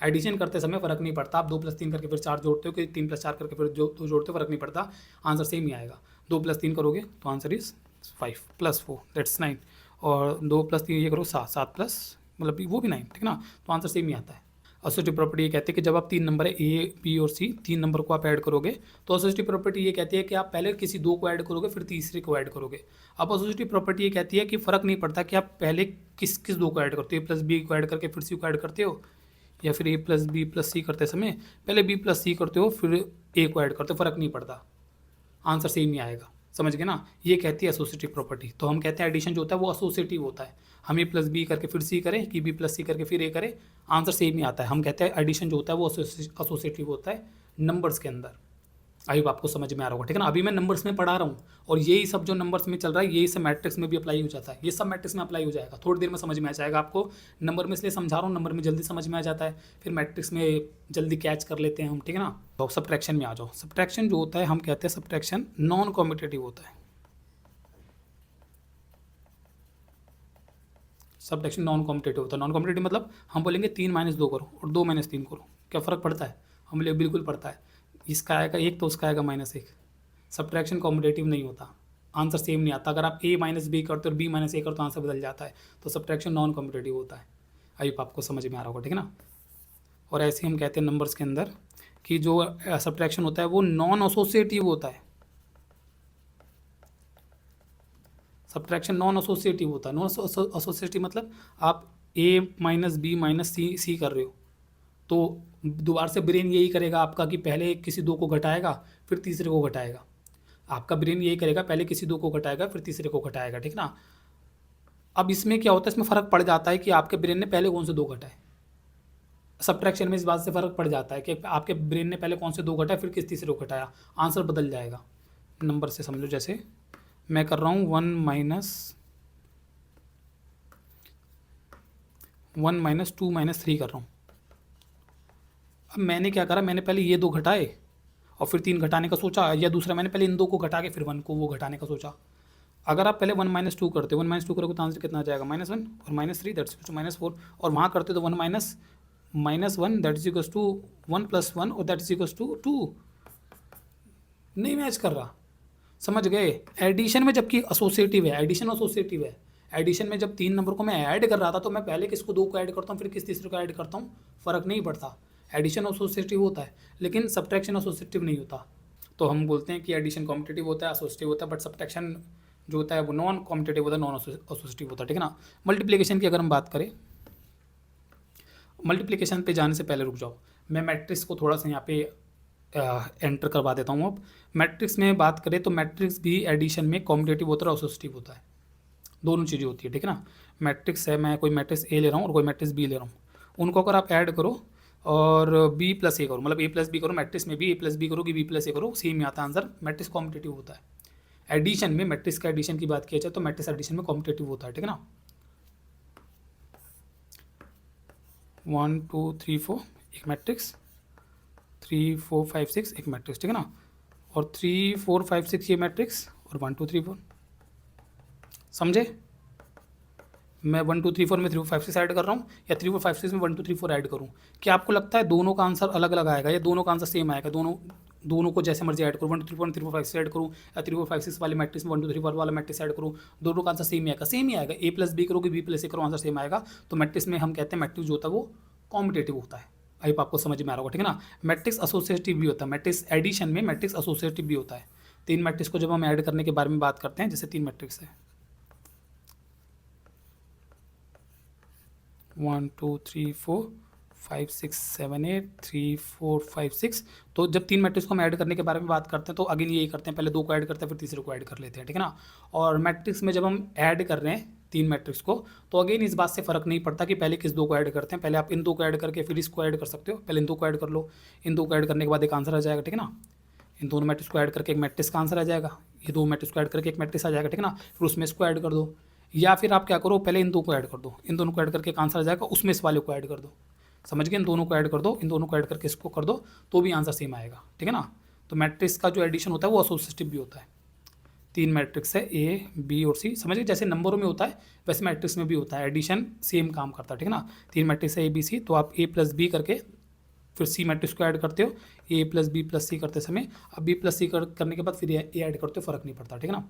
Speaker 1: एडिशन करते समय फ़र्क नहीं पड़ता। आप 2 + 3 करके फिर 4 जोड़ते हो कि 3 + 4 करके फिर जो 2 जोड़ते हो, फ़र्क नहीं पड़ता, आंसर सेम ही आएगा। 2 + 3 करोगे तो आंसर इज़ 5 + 4 दैट्स 9, और 2 + 3 ये करो 7, 7 प्लस मतलब वो भी 9, ठीक ना, तो आंसर सेम ही आता है। एसोसिएटिव प्रॉपर्टी ये कहती है कि जब आप 3 नंबर है ए, बी और सी, 3 नंबर को आप ऐड करोगे, तो एसोसिएटिव प्रॉपर्टी ये कहती है कि आप पहले किसी 2 को ऐड करोगे फिर तीसरे को ऐड करोगे। अब एसोसिएटिव प्रॉपर्टी ये कहती है कि फ़र्क नहीं पड़ता कि आप पहले किस 2 को ऐड करते हो, ए + बी को ऐड करके फिर सी को ऐड करते हो, या फिर ए + बी + सी करते समय पहले बी + सी करते हो फिर ए को ऐड करते हो, फ़र्क नहीं पड़ता, आंसर सेम ही आएगा। समझ गए ना, ये कहती है एसोसिएटिव प्रॉपर्टी। तो हम कहते हैं एडिशन जो होता है वो एसोसिएटिव होता है। हम ए + बी करके फिर सी करें कि बी + सी करके फिर ए करें, आंसर सेम ही आता है। हम कहते हैं एडिशन जो होता है वो एसोसिएटिव होता है नंबर्स के अंदर। आई होप आपको समझ में आ रहा होगा, ठीक है ना। अभी मैं नंबर्स में पढ़ा रहा हूँ और यही सब जो नंबर्स में चल रहा है यही सब मैट्रिक्स में भी अप्लाई हो जाता है। ये सब मैट्रिक्स में अप्लाई हो जाएगा, थोड़ी देर में समझ में आ जाएगा आपको। नंबर में इसलिए समझा रहा हूँ, नंबर में जल्दी समझ में आ जाता है, फिर मैट्रिक्स में जल्दी कैच कर लेते हैं हम, ठीक है ना। तो सब्ट्रैक्शन में आ जाओ। सब्ट्रैक्शन जो होता है हम कहते हैं सब्ट्रैक्शन नॉन कॉम्पिटिटिव होता है। सब्ट्रैक्शन नॉन कॉम्पिटिटिव होता है। नॉन कॉम्पिटिटिव मतलब हम बोलेंगे 3 - 2 करो और 2 - 3 करो, क्या फ़र्क पड़ता है? हम बोले बिल्कुल पड़ता है। इसका आएगा 1 तो उसका आएगा -1। सब्ट्रैक्शन कॉम्पिटिटिव नहीं होता, आंसर सेम नहीं आता। अगर आप a - b करते हो और b - a करते हो तो आंसर बदल जाता है। तो सब्ट्रैक्शन नॉन कॉम्पिटिटिव होता है। आई होप आपको समझ में आ रहा होगा, ठीक है ना। और ऐसे ही हम कहते हैं नंबर्स के अंदर कि जो सब्ट्रैक्शन होता है वो नॉन एसोसिएटिव होता है। सब्ट्रैक्शन नॉन एसोसिएटिव होता है। नॉन एसोसिएटिव मतलब आप a - b - c कर रहे हो, तो दोबारा से ब्रेन यही करेगा आपका कि पहले किसी 2 को घटाएगा फिर तीसरे को घटाएगा। आपका ब्रेन यही करेगा, पहले किसी 2 को घटाएगा फिर तीसरे को घटाएगा, ठीक ना। अब इसमें क्या होता है, इसमें फ़र्क पड़ जाता है कि आपके ब्रेन ने पहले कौन से 2 घटाए। सब्ट्रैक्शन में इस बात से फ़र्क पड़ जाता है कि आपके ब्रेन ने पहले कौन से 2 घटाए फिर किस तीसरे को घटाया, आंसर बदल जाएगा। नंबर से समझो, जैसे मैं कर रहा हूँ 1 - 2 - 3 कर रहा हूँ। अब मैंने क्या करा, मैंने पहले ये 2 घटाए और फिर 3 घटाने का सोचा, या दूसरा मैंने पहले इन 2 को घटा के फिर 1 को वो घटाने का सोचा। अगर आप पहले 1 - 2 करते हो, 1 - 2 करोगे तो आंसर कितना आ जाएगा, -1 और -3 दैट्स -4, और वहाँ करते तो 1 - -1 दैट इज इक्वल्स टू 1 + 1 और दैट इज इक्वल्स टू 2। नहीं मैच कर रहा, समझ गए। एडिशन में जबकि एसोसिएटिव है, एडिशन एसोसिएटिव है। एडिशन में जब 3 नंबर को मैं ऐड कर रहा था तो मैं पहले किसको 2 को ऐड करता हूँ फिर किस तीसरे को ऐड करता हूँ, फ़र्क नहीं पड़ता। एडिशन एसोसिएटिव होता है, लेकिन सब्ट्रैक्शन एसोसिएटिव नहीं होता। तो हम बोलते हैं कि एडिशन कॉम्पिटिटिव होता है, एसोसिएटिव होता है, बट सब्ट्रैक्शन जो होता है वो नॉन कॉम्पिटिटिव होता है, नॉन एसोसिएटिव होता है, ठीक है ना। मल्टीप्लिकेशन की अगर हम बात करें, मल्टीप्लिकेशन पे जाने से पहले रुक जाओ, मैं मैट्रिक्स को थोड़ा सा यहाँ पे एंटर करवा देता हूँ। अब मैट्रिक्स में बात करें तो मैट्रिक्स भी एडिशन में कॉम्पिटिटिव होता है और एसोसिएटिव होता है, दोनों चीज़ें होती है, ठीक है ना। मैट्रिक्स है, मैं कोई मैट्रिक्स ए ले रहा हूँ और कोई मैट्रिक्स बी ले रहा हूँ, उनको अगर आप ऐड करो और b + a करो, मतलब a + b करो, मैट्रिक्स में भी a + b करो कि b + a करो, सेम ही आता है आंसर। मैट्रिक्स कॉम्पिटिटिव होता है। एडिशन में मैट्रिक्स का एडिशन की बात किया जाए तो मैट्रिक्स एडिशन में कॉम्पिटिटिव होता है, ठीक है ना। 1 2 3 4 एक मैट्रिक्स, 3 4 5 6 एक मैट्रिक्स, ठीक है ना। और 3 4 5 6 ये मैट्रिक्स और 1 2 3 4, समझे। मैं 1 2 3 4 में 3 4 5 6 ऐड कर रहा हूँ, या 3 4 5 6 में 1 2 3 4 ऐड करूँ। क्या आपको लगता है दोनों का आंसर अलग अलग आएगा या दोनों का आंसर सेम आएगा? दोनों को जैसे मर्जी ऐड करूँ, 1 2 3 4 3 4 5 6 ऐड करूँ, या 3 4 5 6 वाले मैट्रिक्स में 1 2 3 4 वाला मैट्रिक्स ऐड करूँ, दोनों का आंसर सेम ही आएगा, सेम ही आएगा। a + b करोगे, b + a करो, आंसर सेम आएगा। तो मैट्रिक्स में हम कहते हैं मैट्रिक्स जो होता है वो कॉम्पिटिटिव होता है। आई होप आपको समझ में आ रहा होगा, ठीक है ना। मैट्रिक्स एसोसिएटिव भी होता है, मैट्रिक्स एडिशन में मैट्रिक्स एसोसिएटिव भी होता है। 3 मैट्रिक्स को जब हम ऐड करने के बारे में बात करते हैं, जैसे 3 मैट्रिक्स है 1 2 3 4 5 6 7 8 3 4 5 6, तो जब 3 मैट्रिक्स को हम ऐड करने के बारे में बात करते हैं तो अगेन यही करते हैं, पहले 2 को ऐड करते हैं फिर तीसरे को ऐड कर लेते हैं, ठीक है ना। और मैट्रिक्स में जब हम ऐड कर रहे हैं 3 मैट्रिक्स को, तो अगेन इस बात से फ़र्क नहीं पड़ता कि पहले किस 2 को ऐड करते हैं। पहले आप इन 2 को ऐड करके फिर इसको ऐड कर सकते हो, पहले इन 2 को ऐड कर लो, इन 2 को ऐड करने के बाद एक आंसर आ जाएगा, ठीक है ना। इन दोनों मैट्रिक्स को ऐड करके एक मैट्रिक्स का आंसर आ जाएगा, ये 2 मैट्रिक्स को ऐड करके एक मैट्रिक्स आ जाएगा, ठीक है ना। फिर उसमें इसको ऐड कर दो, या फिर आप क्या करो, पहले इन दो को ऐड कर दो, इन दोनों को ऐड करके एक आंसर आ जाएगा, उसमें इस वाले को ऐड कर दो, समझ गए, इन दोनों को ऐड कर दो, इन दोनों को ऐड करके इसको कर दो, तो भी आंसर सेम आएगा, ठीक है ना। तो मैट्रिक्स का जो एडिशन होता है वो एसोसिएटिव भी होता है। 3 मैट्रिक्स है ए बी और सी, समझ गए, जैसे नंबरों में होता है वैसे मैट्रिक्स में भी होता है, एडिशन सेम काम करता है, ठीक है ना। 3 मैट्रिक्स है ए बी सी, तो आप ए प्लस बी करके फिर सी मैट्रिक्स को ऐड करते हो, ए प्लस बी प्लस सी करते समय, अब बी प्लस सी करने के बाद फिर ए ऐड करते हो, फर्क नहीं पड़ता, ठीक है ना।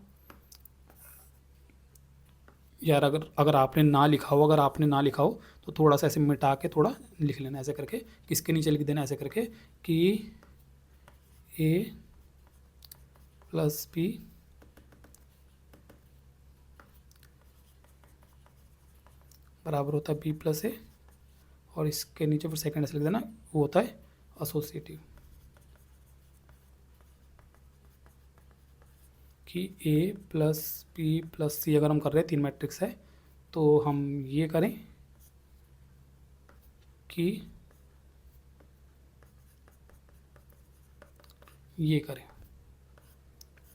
Speaker 1: यार अगर आपने ना लिखा हो, तो थोड़ा सा ऐसे मिटा के थोड़ा लिख लेना ऐसे करके, किसके नीचे लिख देना ऐसे करके कि ए प्लस बी बराबर होता है बी प्लस ए, और इसके नीचे फिर सेकंड ऐसे लिख देना, वो होता है एसोसिएटिव, कि ए प्लस बी प्लस सी अगर हम कर रहे हैं 3 मैट्रिक्स है, तो हम ये करें कि ये करें,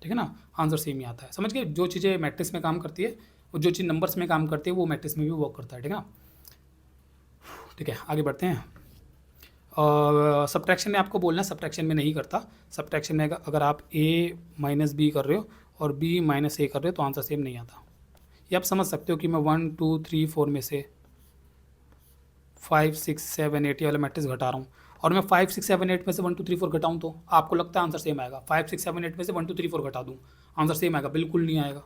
Speaker 1: ठीक है ना, आंसर सेम ही आता है, समझ गए। जो चीज़ें मैट्रिक्स में काम करती है और जो चीज़ नंबर्स में काम करती है वो मैट्रिक्स में भी वर्क करता है, ठीक है ना। ठीक है, आगे बढ़ते हैं। सब्ट्रैक्शन में आपको बोलना है, सब्ट्रैक्शन में नहीं करता। सब्ट्रैक्शन में अगर आप ए माइनस बी कर रहे हो और बी माइनस ए कर रहे हो तो आंसर सेम नहीं आता। ये आप समझ सकते हो कि मैं 1 2 3 4 में से 5 6 7 8 ये वाला मैट्रिक्स घटा रहा हूँ, और मैं 5 6 7 8 में से 1 2 3 4 घटाऊँ तो आपको लगता है आंसर सेम आएगा। 5 6 7 8 में से 1 2 3 4 घटा दूँ, आंसर सेम आएगा? बिल्कुल नहीं आएगा।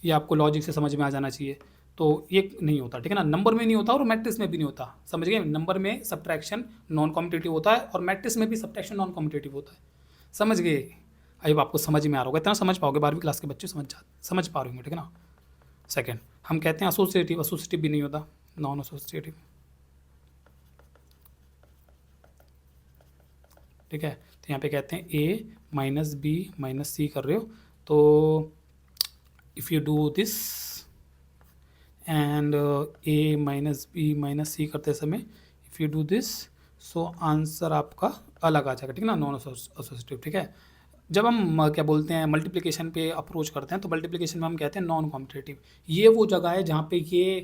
Speaker 1: ये आपको लॉजिक से समझ में आ जाना चाहिए। तो ये नहीं होता, ठीक है ना, नंबर में नहीं होता और मैट्रिक्स में भी नहीं होता, समझ गए। नंबर में सब्ट्रैक्शन नॉन कॉम्पिटिटिव होता है और मैट्रिक्स में भी सब्ट्रैक्शन नॉन कॉम्पिटिटिव होता है, समझ गए। अब आपको समझ में आ रहा होगा, इतना समझ पाओगे, 12वीं क्लास के बच्चे समझ पा रहे होंगे, ठीक है ना। सेकंड, हम कहते हैं एसोसिएटिव भी नहीं होता, नॉन एसोसिएटिव, ठीक है। तो यहाँ पे कहते हैं A minus B minus C कर रहे हो, तो if you do this and A minus B minus C करते समय if you do this, so answer आपका अलग आ जाएगा, ठीक है ना, नॉन एसोसिएटिव, ठीक है। जब हम क्या बोलते हैं मल्टीप्लिकेशन पे अप्रोच करते हैं तो मल्टीप्लिकेशन में हम कहते हैं नॉन कॉम्पिटिटिव। ये वो जगह है जहाँ पे ये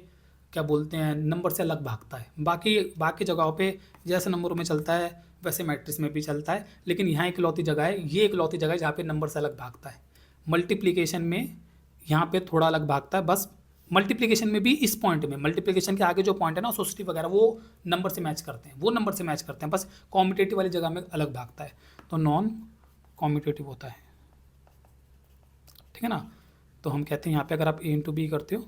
Speaker 1: क्या बोलते हैं नंबर से अलग भागता है। बाकी जगहों पे जैसे नंबरों में चलता है वैसे मैट्रिक्स में भी चलता है, लेकिन यहाँ इकलौती जगह है, ये इकलौती जगह है जहाँ पे नंबर से अलग भागता है। मल्टीप्लिकेशन में यहाँ पे थोड़ा अलग भागता है, बस मल्टीप्लिकेशन में भी इस पॉइंट में, मल्टीप्लिकेशन के आगे जो पॉइंट है ना एसोसिएटिव वगैरह, वो नंबर से मैच करते हैं, बस कॉम्पिटिटिव वाली जगह में अलग भागता है, तो नॉन कॉम्पिटिटिव होता है, ठीक है ना। तो हम कहते हैं यहाँ पे अगर आप ए इंटू बी करते हो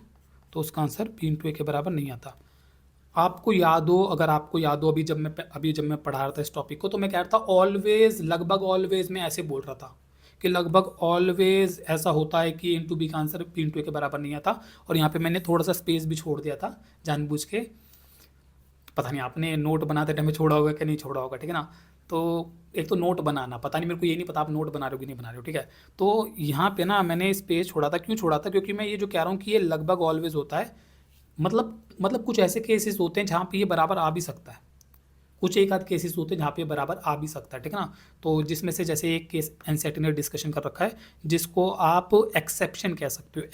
Speaker 1: तो उसका आंसर बी इंटू ए के बराबर नहीं आता। आपको याद हो, अगर आपको याद हो, अभी जब मैं पढ़ा रहा था इस टॉपिक को तो मैं कह रहा था ऑलवेज, लगभग ऑलवेज मैं ऐसे बोल रहा था कि लगभग ऑलवेज ऐसा होता है कि इंटू बी का आंसर बी इंटू ए के बराबर नहीं आता। और यहाँ पे मैंने थोड़ा सा स्पेस भी छोड़ दिया था जानबूझ के, पता नहीं आपने नोट बनाते टाइम में छोड़ा होगा कि नहीं छोड़ा होगा, ठीक है ना। तो एक तो नोट बनाना, पता नहीं, मेरे को ये नहीं पता आप नोट बना रहे हो कि नहीं बना रहे हो, ठीक है। तो यहाँ पे ना मैंने स्पेस छोड़ा था, क्यों छोड़ा था, क्योंकि मैं ये जो कह रहा हूँ कि ये लगभग ऑलवेज होता है, मतलब कुछ ऐसे केसेस होते हैं जहाँ पे ये बराबर आ भी सकता है, कुछ एक आध केसेस होते हैं जहाँ पे बराबर आ भी सकता है, ठीक है ना। तो जिसमें से जैसे एक केस एनसीईआरटी ने डिस्कशन कर रखा है जिसको आप एक्सेप्शन कह सकते हो।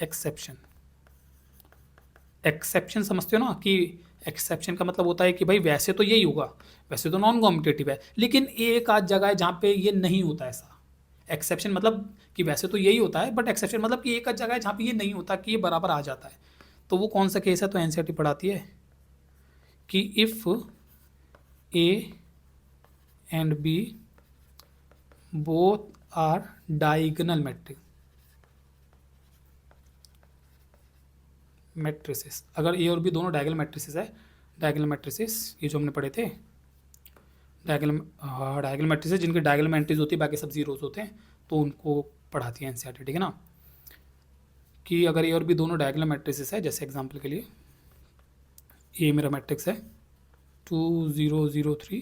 Speaker 1: एक्सेप्शन समझते हो ना, कि एक्सेप्शन का मतलब होता है कि भाई वैसे तो यही होगा, वैसे तो नॉन कॉम्पिटिटिव है, लेकिन एक आध जगह है जहाँ पे ये नहीं होता ऐसा। एक्सेप्शन मतलब कि वैसे तो यही होता है, बट एक्सेप्शन मतलब कि एक आध जगह है जहाँ पे ये नहीं होता, कि ये बराबर आ जाता है। तो वो कौन सा केस है, तो एनसीईआरटी पढ़ाती है कि if A and B both are diagonal matrices, अगर ए और बी दोनों डायगोनल मैट्रिसेस है, डायगोनल मैट्रिसेस ये जो हमने पढ़े थे, डायगोनल मैट्रिसेस जिनके डायगोनल एंट्रीज होती है बाकी सब जीरोज होते हैं, तो उनको पढ़ाती है एनसीईआरटी, ठीक है ना। कि अगर ए और बी दोनों डायगोनल मैट्रिसेस है, जैसे एग्जांपल के लिए ए मेरा मैट्रिक्स है 2 0 0 3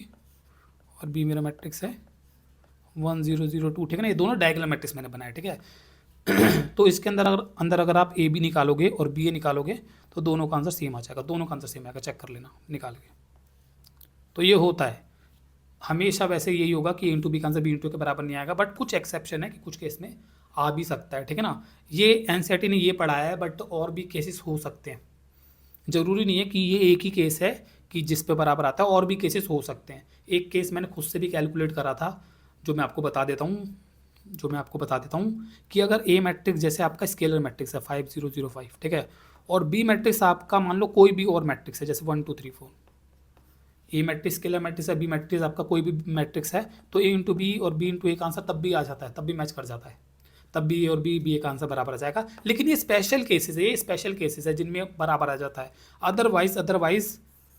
Speaker 1: और बी मेरा मैट्रिक्स है 1 0 0 2, ठीक है ना, ये दोनों डायगोनल मैट्रिक्स मैंने बनाए, ठीक है। तो इसके अंदर अगर आप ए बी निकालोगे और बी ए निकालोगे तो दोनों का आंसर सेम आ जाएगा, दोनों का आंसर सेम आएगा, चेक कर लेना निकाल के। तो ये होता है हमेशा, वैसे यही होगा कि ए इंटू बी का आंसर बी इंटू के बराबर नहीं आएगा, बट कुछ एक्सेप्शन है कि कुछ केस में आ भी सकता है, ठीक है ना। ये एनसीईआरटी ने ये पढ़ाया है, बट और भी केसेस हो सकते हैं, ज़रूरी नहीं है कि ये एक ही केस है कि जिस पे बराबर आता है, और भी केसेस हो सकते हैं। एक केस मैंने खुद से भी कैलकुलेट करा था, जो मैं आपको बता देता हूँ, कि अगर ए मैट्रिक्स जैसे आपका स्केलर मैट्रिक्स है 5005, ठीक है, और बी मैट्रिक्स आपका मान लो कोई भी और मैट्रिक्स है जैसे 1 2 3 4, ए मैट्रिक्स स्केलर मैट्रिक्स है, बी मैट्रिक्स आपका कोई भी मैट्रिक्स है, तो ए इंटू बी और बी इंटू ए का आंसर तब भी आ जाता है, तब भी मैच कर जाता है, तब बी और बी ए का आंसर बराबर आ जाएगा। लेकिन ये स्पेशल केसेस है, ये स्पेशल केसेस है जिनमें बराबर आ जाता है।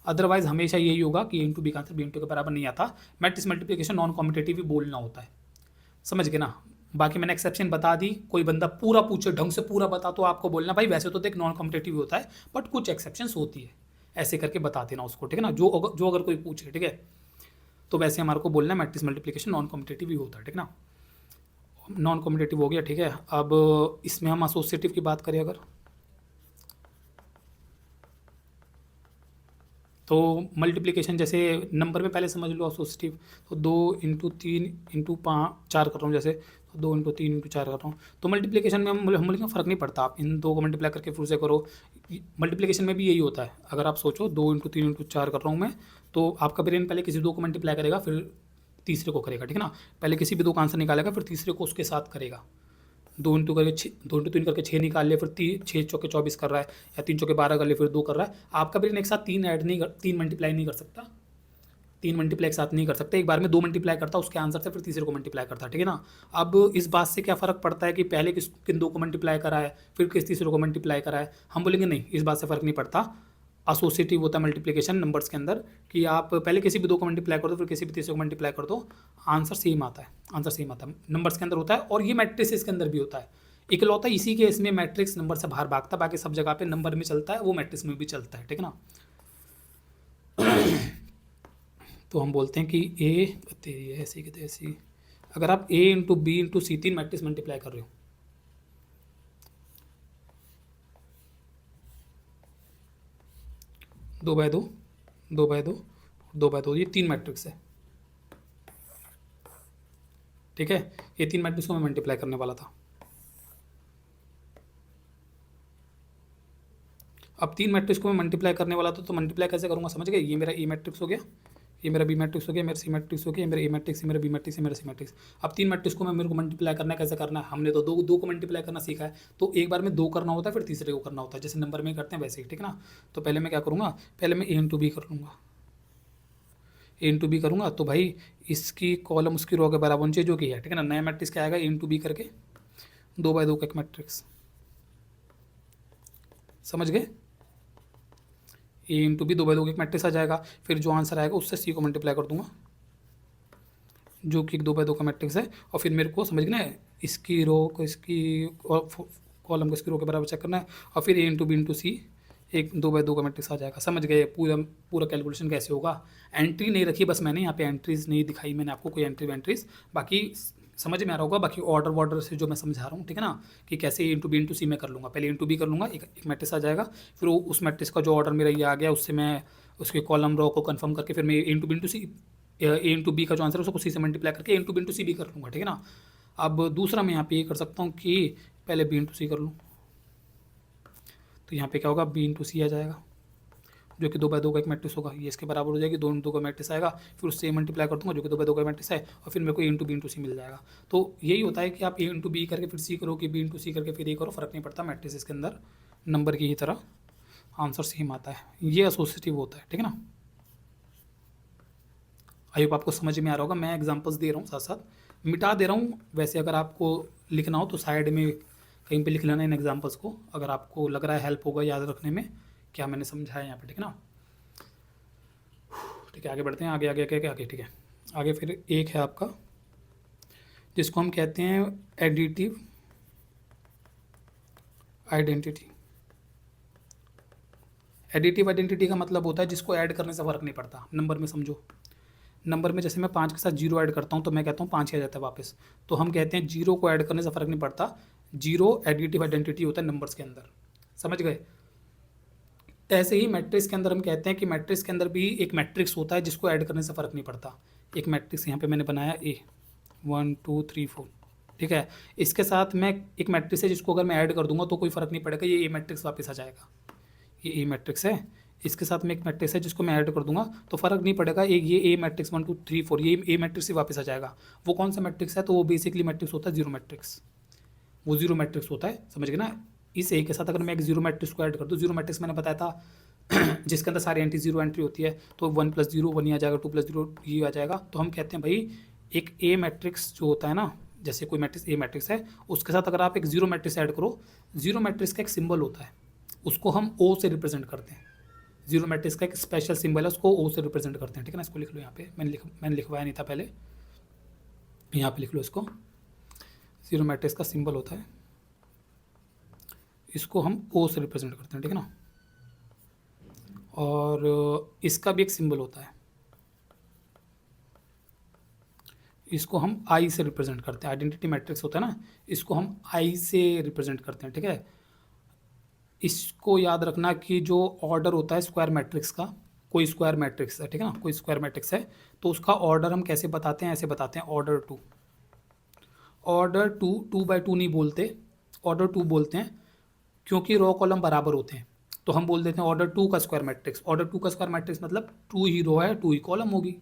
Speaker 1: अदरवाइज हमेशा यही होगा कि ए इंटू बी का आंसर बी इंटू के बराबर नहीं आता। मैट्रिक्स मल्टीप्लिकेशन नॉन कॉम्पिटेटिव ही बोलना होता है, समझ गए ना। बाकी मैंने एक्सेप्शन बता दी, कोई बंदा पूरा पूछे ढंग से पूरा बता तो आपको बोलना भाई वैसे तो देख नॉन कॉम्पिटेटिव होता है, बट कुछ एक्सेप्शंस होती है, ऐसे करके बता देना उसको, ठीक है ना। जो अगर कोई पूछे, ठीक है, तो वैसे हमारे को बोलना है मैट्रिक्स मल्टीप्लिकेशन नॉन कॉम्पिटेटिव ही होता है, ठीक है ना। नॉन कॉम्पिटेटिव हो गया, ठीक है। अब इसमें हम एसोसिएटिव की बात करें अगर, तो मल्टीप्लिकेशन जैसे नंबर में पहले समझ लो एसोसिएटिव, तो 2 × 3 × 5 4 कर रहा हूँ, जैसे तो 2 × 3 × 4 कर रहा हूँ, तो मल्टीप्लिकेशन में हम बोलेंगे फ़र्क नहीं पड़ता, आप इन दो को मल्टीप्लाई करके फिर से करो। मल्टीप्लिकेशन में भी यही होता है, अगर आप सोचो 2 × 3 × 4 कर रहा हूँ मैं, तो आपका ब्रेन पहले किसी दो को मल्टीप्लाई करेगा फिर तीसरे को करेगा, ठीक है ना। पहले किसी भी दो का आंसर निकालेगा फिर तीसरे को उसके साथ करेगा। 2 × 3 करके 6 निकाल लिया, फिर 6 चौके 24 कर रहा है, या 3 चौके 12 कर लिया, फिर 2 कर रहा है। आपका ब्रेन एक साथ तीन मल्टीप्लाई नहीं कर सकता, 3 मल्टीप्लाई एक साथ नहीं कर सकते, एक बार में 2 मल्टीप्लाई करता उसके आंसर से, फिर तीसरे को मल्टीप्लाई करता, ठीक है ना। अब इस बात से क्या फ़र्क पड़ता है कि पहले किन दो को मल्टीप्लाई करा है फिर किस तीसरे को मल्टीप्लाई करा है, हम बोलेंगे नहीं, इस बात से फ़र्क नहीं पड़ता। एसोसिएटिव होता है मल्टीप्लिकेशन नंबर्स के अंदर, कि आप पहले किसी भी दो को मल्टीप्लाई कर दो फिर किसी भी तीसरे को मल्टीप्लाई कर दो, आंसर सेम आता है, नंबर्स के अंदर होता है। और ये मैट्रिसेस के अंदर भी होता है, इकलौता इसी केस में मैट्रिक्स नंबर से बाहर भागता, बाकी सब जगह पे नंबर में चलता है, वो मैट्रिक्स में भी चलता है, ठीक है ना। तो हम बोलते हैं कि ए तेरी ऐसी की तैसी, अगर आप ए इंटू बी इंटू सी 3 मैट्रिक्स मल्टीप्लाई कर रहे हो, 2 बाय 2 2 बाय 2 2 बाय 2, ये 3 मैट्रिक्स है, ठीक है। ये 3 मैट्रिक्स को मैं मल्टीप्लाई करने वाला था। अब 3 मैट्रिक्स को मैं मल्टीप्लाई करने वाला था, तो मल्टीप्लाई कैसे करूँगा, समझ गए। ये मेरा ए मैट्रिक्स हो गया, ये मेरा बी मैट्रिक्स हो गया, मेरा सी मैट्रिक्स हो गया, मेरा ए मैट्रिक्स, मेरा बी मैट्रिक्स, मेरा सी मैट्रिक्स। अब 3 मैट्रिक्स को मेरे को मल्टीप्लाई करना है, कैसे करना है, हमने तो दो को मल्टीप्लाई करना सीखा है, तो एक बार में 2 करना होता है फिर तीसरे को करना होता है, जैसे नंबर में करते हैं वैसे ही, ठीक है ना। तो पहले मैं क्या करूँगा, पहले मैं ए इंटू बी कर लूँगा, ए इंटू बी करूँगा, तो भाई इसकी कॉलम उसकी रो के बराबर होनी चाहिए, जो कि है, ठीक है ना। नया मैट्रिक्स क्या आएगा, ए इंटू बी करके 2 बाय 2 का एक मैट्रिक्स, समझ गए। ए इंटू बी 2 बाय 2 का एक मैट्रिक्स आ जाएगा, फिर जो आंसर आएगा उससे सी को मल्टीप्लाई कर दूंगा, जो कि 2 बाय 2 का मैट्रिक्स है। और फिर मेरे को समझना है इसकी रो को इसकी कॉलम को इसकी रो के बराबर चेक करना है, और फिर ए इंटू बी इंटू सी एक 2 बाय 2 का मैट्रिक्स आ जाएगा, समझ गए। पूरा कैलकुलेशन कैसे होगा। एंट्री नहीं रखी बस मैंने यहाँ पे, एंट्रीज नहीं दिखाई मैंने आपको, कोई एंट्रीज, बाकी समझ में आ रहा होगा। बाकी ऑर्डर से जो मैं समझा रहा हूँ, ठीक है ना, कि कैसे ए इंटू बी इंटू सी में कर लूँगा। पहले इंटू बी कर लूँगा, एक मैट्रिक्स आ जाएगा, फिर उस मैट्रिक्स का जो ऑर्डर मेरा ये आ गया उससे मैं उसके कॉलम रो को कन्फर्म करके फिर मैं ए इंटू बी इंटू सी, ए इंटू बी का जो आंसर है उसको सी से मल्टीप्लाई करके ए इंटू बी इंटू सी भी कर लूँगा, ठीक है ना। अब दूसरा मैं यहाँ पे ये कर सकता हूँ कि पहले बी इंटू सी कर लूँ, तो यहाँ पे क्या होगा, बी इंटू सी आ जाएगा, जो कि 2 बाय 2 का एक मैट्रिक्स होगा, ये इसके बराबर हो जाएगी, 2 इंटू का मैट्रिक्स आएगा, फिर उससे मल्टीप्लाई कर दूंगा, जो कि 2 बाय 2 का मैट्रिक्स है, और फिर मेरे को ए इंटू बी इंटू सी मिल जाएगा। तो यही होता है कि आप ए इंटू बी करके फिर सी करो, कि बी इंटू सी करके फिर ए करो, फर्क नहीं पड़ता, मैट्रिक्स के अंदर नंबर की ही तरह आंसर सेम आता है, ये एसोसिएटिव होता है, ठीक है ना। आई होप आपको समझ में आ रहा होगा। मैं एग्जांपल्स दे रहा हूँ, साथ साथ मिटा दे रहा हूँ। वैसे अगर आपको लिखना हो तो साइड में कहीं पे लिख लेना इन एग्जांपल्स को, अगर आपको लग रहा है हेल्प होगा याद रखने में क्या मैंने समझाया यहाँ पे, ठीक है ना। ठीक है, आगे बढ़ते हैं, आगे आगे आगे आगे, ठीक है। आगे फिर एक है आपका जिसको हम कहते हैं एडिटिव आइडेंटिटी। एडिटिव आइडेंटिटी का मतलब होता है जिसको ऐड करने से फ़र्क नहीं पड़ता। नंबर में समझो, नंबर में जैसे मैं 5 के साथ 0 ऐड करता हूँ तो मैं कहता हूँ 5 ही आ जाता है वापस, तो हम कहते हैं 0 को ऐड करने से फ़र्क नहीं पड़ता, 0 एडिटिव आइडेंटिटी होता है नंबर्स के अंदर, समझ गए। ऐसे ही मैट्रिक्स के अंदर हम कहते हैं कि मैट्रिक्स के अंदर भी एक मैट्रिक्स होता है जिसको ऐड करने से फ़र्क नहीं पड़ता। एक मैट्रिक्स यहाँ पे मैंने बनाया ए 1 2 3 4, ठीक है। इसके साथ मैं एक मैट्रिक्स है जिसको अगर मैं ऐड कर दूंगा तो कोई फ़र्क नहीं पड़ेगा, ये ए मैट्रिक्स वापस आ जाएगा। ये ए मैट्रिक्स है, इसके साथ में एक मैट्रिक्स है जिसको मैं ऐड कर दूंगा तो फ़र्क नहीं पड़ेगा, एक ये ए मैट्रिक्स 1 2 3 4 ये ए मैट्रिक्स ही वापस आ जाएगा। वो कौन सा मैट्रिक्स है, तो वो बेसिकली मैट्रिक्स होता है जीरो मैट्रिक्स, वो जीरो मैट्रिक्स होता है, समझ गए ना। इस ए के साथ अगर मैं एक जीरो मैट्रिक्स को ऐड कर दूँ, जीरो मैट्रिक्स मैंने बताया था जिसके अंदर सारी एंटी जीरो एंट्री होती है, तो 1 + 0 1 ही आ जाएगा, 2 + 0 ये आ जाएगा। तो हम कहते हैं भाई एक ए मैट्रिक्स जो होता है ना, जैसे कोई मैट्रिक्स ए मैट्रिक्स है, उसके साथ अगर आप एक जीरो मैट्रिक्स ऐड करो, जीरो मैट्रिक्स का एक सिंबल होता है, उसको हम ओ से रिप्रेजेंट करते हैं। जीरो मैट्रिक्स का एक स्पेशल सिंबल है, उसको ओ से रिप्रेजेंट करते हैं, ठीक है ना। इसको लिख लो यहाँ पे, मैंने लिखवाया नहीं था पहले, यहाँ पे लिख लो इसको। जीरो मैट्रिक्स का सिंबल होता है, इसको हम ओ से रिप्रेजेंट करते हैं, ठीक है ना। और इसका भी एक सिंबल होता है, इसको हम आई से रिप्रेजेंट करते हैं। आइडेंटिटी मैट्रिक्स होता है ना, इसको हम आई से रिप्रेजेंट करते हैं, ठीक है। इसको याद रखना कि जो ऑर्डर होता है स्क्वायर मैट्रिक्स का, कोई स्क्वायर मैट्रिक्स है, ठीक है ना, कोई स्क्वायर मैट्रिक्स है तो उसका ऑर्डर हम कैसे बताते हैं, ऐसे बताते हैं ऑर्डर टू। ऑर्डर टू 2/2 नहीं बोलते, ऑर्डर टू बोलते हैं क्योंकि रो कॉलम बराबर होते हैं, तो हम बोल देते हैं ऑर्डर टू का स्क्वायर मैट्रिक्स। ऑर्डर टू का स्क्वायर मैट्रिक्स मतलब 2 ही रो है 2 ही कॉलम होगी,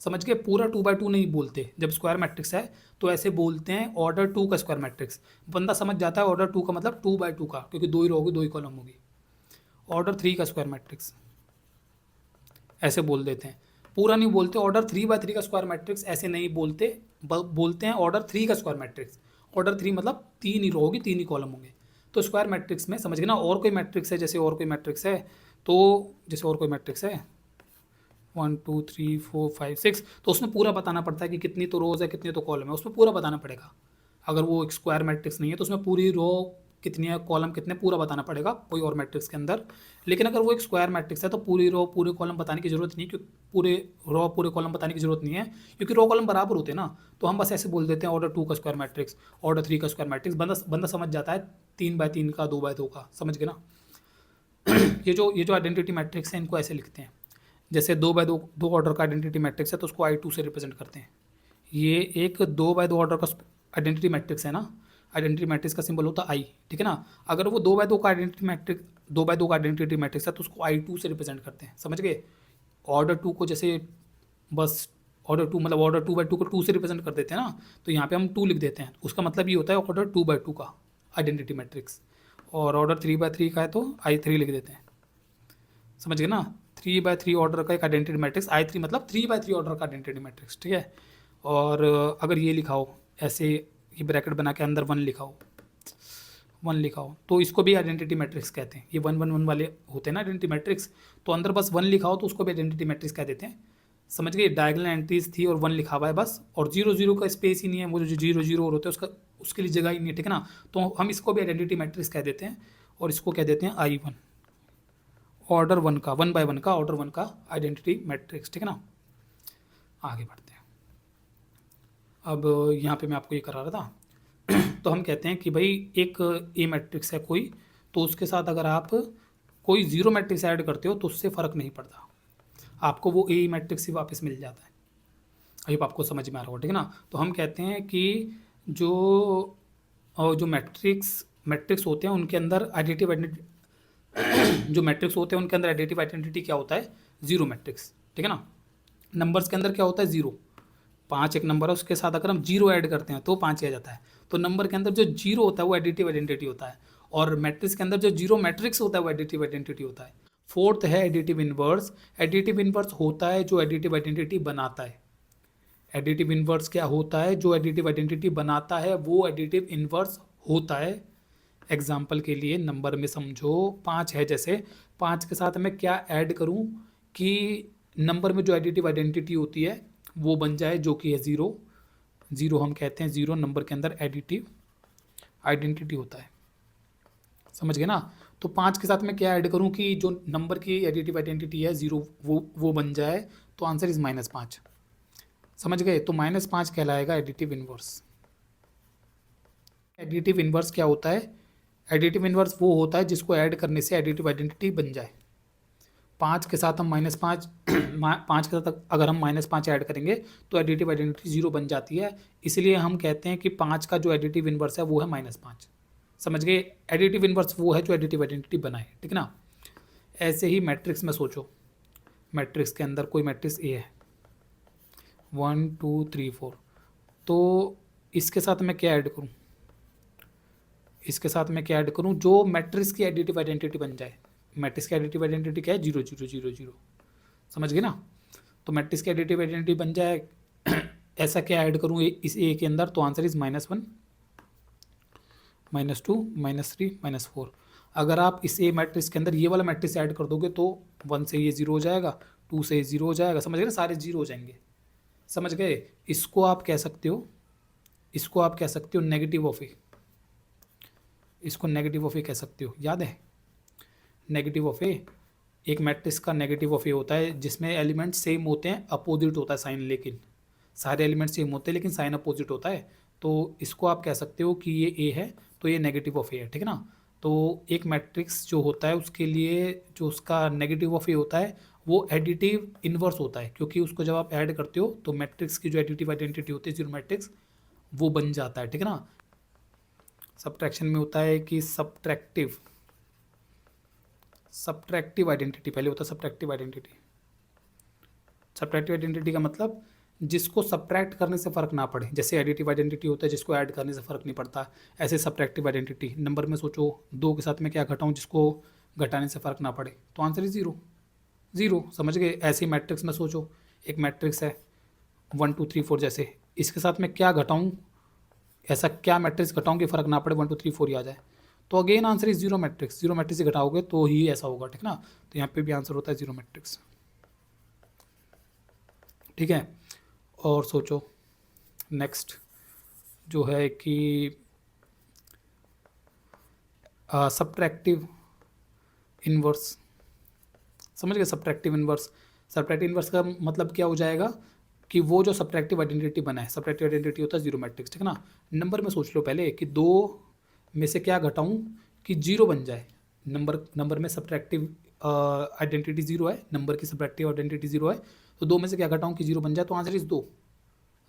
Speaker 1: समझ गए। पूरा 2/2 नहीं बोलते, जब स्क्वायर मैट्रिक्स है तो ऐसे बोलते हैं ऑर्डर टू का स्क्वायर मैट्रिक्स। बंदा समझ जाता है ऑर्डर टू का मतलब 2/2 का, क्योंकि 2 ही रो होगी 2 ही कॉलम होगी। ऑर्डर 3 का स्क्वायर मैट्रिक्स ऐसे बोल देते हैं, पूरा नहीं बोलते। ऑर्डर 3/3 का स्क्वायर मैट्रिक्स ऐसे नहीं बोलते, बोलते हैं ऑर्डर 3 का स्क्वायर मैट्रिक्स। ऑर्डर 3 मतलब 3 ही रो होगी 3 ही कॉलम होंगे। तो स्क्वायर मैट्रिक्स में समझ गए ना। और कोई मैट्रिक्स है, जैसे और कोई मैट्रिक्स है, तो जैसे और कोई मैट्रिक्स है 1 2 3 4 5 6, तो उसमें पूरा बताना पड़ता है कि कितनी तो रोज़ है कितनी तो कॉलम है, उसमें पूरा बताना पड़ेगा। अगर वो एक स्क्वायर मैट्रिक्स नहीं है तो उसमें पूरी रो कितनी है कॉलम कितने पूरा बताना पड़ेगा कोई और मैट्रिक्स के अंदर। लेकिन अगर वो एक स्क्वायर मैट्रिक्स है तो पूरी रो पूरे कॉलम बताने की जरूरत नहीं है, क्योंकि पूरे रो पूरे कॉलम बताने की जरूरत नहीं है, क्योंकि रो कॉलम बराबर होते हैं ना। तो हम बस ऐसे बोल देते हैं ऑर्डर 2 का स्क्वायर मैट्रिक्स, ऑर्डर 3 का स्क्वायर मैट्रिक्स। बंदा बंदा समझ जाता है 3/3 का 2/2 का, समझ गए ना। ये जो आइडेंटिटी मैट्रिक्स है इनको ऐसे लिखते हैं, जैसे 2/2 ऑर्डर का आइडेंटिटी मैट्रिक्स है तो उसको I2 से रिप्रेजेंट करते हैं। ये एक 2/2 ऑर्डर का आइडेंटिटी मैट्रिक्स है ना, आइडेंटिटी मैट्रिक्स का सिंबल होता है आई, ठीक है ना। अगर वो 2/2 का आइडेंटिटी मैट्रिक्स है तो उसको I2 से रिप्रेजेंट करते हैं, समझ गए। ऑर्डर 2 को जैसे बस ऑर्डर 2 मतलब ऑर्डर 2/2 को 2 से रिप्रेजेंट कर देते हैं ना, तो यहाँ पे हम 2 लिख देते हैं, उसका मतलब ये होता है ऑर्डर 2/2 का आइडेंटिटी मैट्रिक्स। और ऑर्डर 3/3 का है तो I3 लिख देते हैं, समझ गए ना। 3/3 ऑर्डर का एक आइडेंटिटी मैट्रिक्स I3 मतलब 3/3 ऑर्डर का आइडेंटिटी मैट्रिक्स, ठीक है। और अगर ये लिखाओ ऐसे, ये ब्रैकेट बना के अंदर 1 लिखाओ, 1 लिखाओ, तो इसको भी आइडेंटिटी मैट्रिक्स कहते हैं। ये 1 1 1 वाले होते हैं ना आइडेंटिटी मैट्रिक्स, तो अंदर बस 1 लिखाओ तो उसको भी आइडेंटिटी मैट्रिक्स कह देते हैं, समझ गए। डायगोनल एंट्रीज थी और 1 लिखा हुआ है बस, और 0 0 का स्पेस ही नहीं है, वो जो 0 0 और होते हैं उसका उसके लिए जगह ही नहीं है, ठीक है ना। तो हम इसको भी आइडेंटिटी मैट्रिक्स कह देते हैं, और इसको कह देते हैं I1, ऑर्डर 1 का 1/1 का ऑर्डर 1 का आइडेंटिटी मैट्रिक्स, ठीक है ना। आगे बढ़ते हैं। अब यहाँ पे मैं आपको ये करा रहा था तो हम कहते हैं कि भाई एक ए मैट्रिक्स है कोई, तो उसके साथ अगर आप कोई जीरो मैट्रिक्स ऐड करते हो तो उससे फ़र्क नहीं पड़ता, आपको वो ए मैट्रिक्स ही वापस मिल जाता है। अभी आपको समझ में आ रहा होगा, ठीक है ना। तो हम कहते हैं कि जो मैट्रिक्स होते हैं उनके अंदर आइडेंटिटी जो मैट्रिक्स होते हैं उनके अंदर एडिटिव आइडेंटिटी क्या होता है, जीरो मैट्रिक्स, ठीक है ना। नंबर्स के अंदर क्या होता है, जीरो। 5 एक नंबर है, उसके साथ अगर हम जीरो ऐड करते हैं तो 5 ही आ जाता है। तो नंबर के अंदर जो जीरो होता है वो एडिटिव आइडेंटिटी होता है, और मैट्रिक्स के अंदर जो जीरो मैट्रिक्स होता है वो एडिटिव आइडेंटिटी होता है। फोर्थ है एडिटिव इनवर्स। एडिटिव इनवर्स होता है जो एडिटिव आइडेंटिटी बनाता है। एडिटिव इनवर्स क्या होता है, जो एडिटिव आइडेंटिटी बनाता है वो एडिटिव इनवर्स होता है। एग्जाम्पल के लिए नंबर में समझो 5 है, जैसे 5 के साथ मैं क्या ऐड करूं कि नंबर में जो एडिटिव आइडेंटिटी होती है वो बन जाए, जो कि है ज़ीरो। ज़ीरो हम कहते हैं ज़ीरो नंबर के अंदर एडिटिव आइडेंटिटी होता है, समझ गए ना। तो 5 के साथ मैं क्या ऐड करूं कि जो नंबर की एडिटिव आइडेंटिटी है ज़ीरो वो बन जाए, तो आंसर इज़ -5, समझ गए। तो -5 कहलाएगा एडिटिव इनवर्स। एडिटिव इनवर्स क्या होता है, एडिटिव इनवर्स वो होता है जिसको ऐड करने से एडिटिव आइडेंटिटी बन जाए। 5 के साथ हम -5 5 के साथ अगर हम -5 ऐड करेंगे तो एडिटिव आइडेंटिटी 0 बन जाती है। इसलिए हम कहते हैं कि 5 का जो एडिटिव इन्वर्स है वो है -5। समझ गए? एडिटिव इन्वर्स वो है जो एडिटिव आइडेंटिटी बनाए, ठीक ना। ऐसे ही मैट्रिक्स में सोचो, मैट्रिक्स के अंदर कोई मैट्रिक्स ए है 1 2 3 4, तो इसके साथ मैं क्या ऐड करूँ? इसके साथ मैं क्या ऐड करूँ जो मैट्रिक्स की एडिटिव आइडेंटिटी बन जाए। मैट्रिक्स की एडिटिव आइडेंटिटी क्या है? 0 0 0 0। समझ गए ना? तो मैट्रिक्स की एडिटिव आइडेंटिटी बन जाए ऐसा क्या ऐड करूँ इस ए के अंदर? तो आंसर इज -1 -2 -3 -4। अगर आप इस ए मैट्रिक्स के अंदर ये वाला मैट्रिक्स ऐड कर दोगे तो 1 से ये 0 हो जाएगा, 2 से ये 0 हो जाएगा। समझ गए ना? सारे 0 हो जाएंगे। समझ गए? इसको आप कह सकते हो, इसको आप कह सकते हो नेगेटिव ऑफ ए। इसको नेगेटिव ऑफ ए कह सकते हो, याद है? नेगेटिव ऑफ ए, एक मैट्रिक्स का नेगेटिव ऑफ ए होता है जिसमें एलिमेंट सेम होते हैं, अपोजिट होता है साइन, लेकिन सारे एलिमेंट सेम होते हैं लेकिन साइन अपोजिट होता है। तो इसको आप कह सकते हो कि ये ए है तो ये नेगेटिव ऑफ ए है, ठीक है ना। तो एक मैट्रिक्स जो होता है उसके लिए जो उसका नेगेटिव ऑफ ए होता है वो एडिटिव इन्वर्स होता है, क्योंकि उसको जब आप ऐड करते हो तो मैट्रिक्स की जो एडिटिव आइडेंटिटी होती है जीरो मैट्रिक्स वो बन जाता है, ठीक है ना। सब्ट्रैक्शन में होता है कि सब्ट्रैक्टिव आइडेंटिटी पहले होता है। सब्ट्रैक्टिव आइडेंटिटी, सब्ट्रैक्टिव आइडेंटिटी का मतलब जिसको सब्ट्रैक्ट करने से फ़र्क ना पड़े। जैसे एडिटिव आइडेंटिटी होता है जिसको ऐड करने से फ़र्क नहीं पड़ता, ऐसे सब्ट्रैक्टिव आइडेंटिटी। नंबर में सोचो 2 के साथ में क्या घटाऊँ जिसको घटाने से फ़र्क ना पड़े, तो आंसर इज 0 0। समझ गए? ऐसे ही मैट्रिक्स में सोचो, एक मैट्रिक्स है 1 2 3 4 जैसे, इसके साथ में क्या घटाऊँ, ऐसा क्या मैट्रिक्स घटाऊँ कि फ़र्क ना पड़े 1 2 3 4 ही आ जाए, तो again answer is 0 matrix. 0 matrix से घटाओगे तो ही ऐसा होगा, ठीक ना। तो यहाँ पे भी आंसर होता है 0 मैट्रिक्स, ठीक है। और सोचो नेक्स्ट जो है कि सब्ट्रैक्टिव इन्वर्स। समझ गए? सब्ट्रैक्टिव इन्वर्स, सब्ट्रैक्टिव इन्वर्स का मतलब क्या हो जाएगा कि वो जो सब्ट्रैक्टिव आइडेंटिटी बना है, सब्ट्रैक्टिव आइडेंटिटी होता है 0 मैट्रिक्स, ठीक है ना। नंबर में सोच लो पहले कि 2 में से क्या घटाऊं कि 0 बन जाए। नंबर में सब्ट्रैक्टिव आइडेंटिटी 0 है, नंबर की सब्ट्रैक्टिव आइडेंटिटी 0 है, तो 2 में से क्या घटाऊं कि 0 बन जाए, तो आंसर इज 2।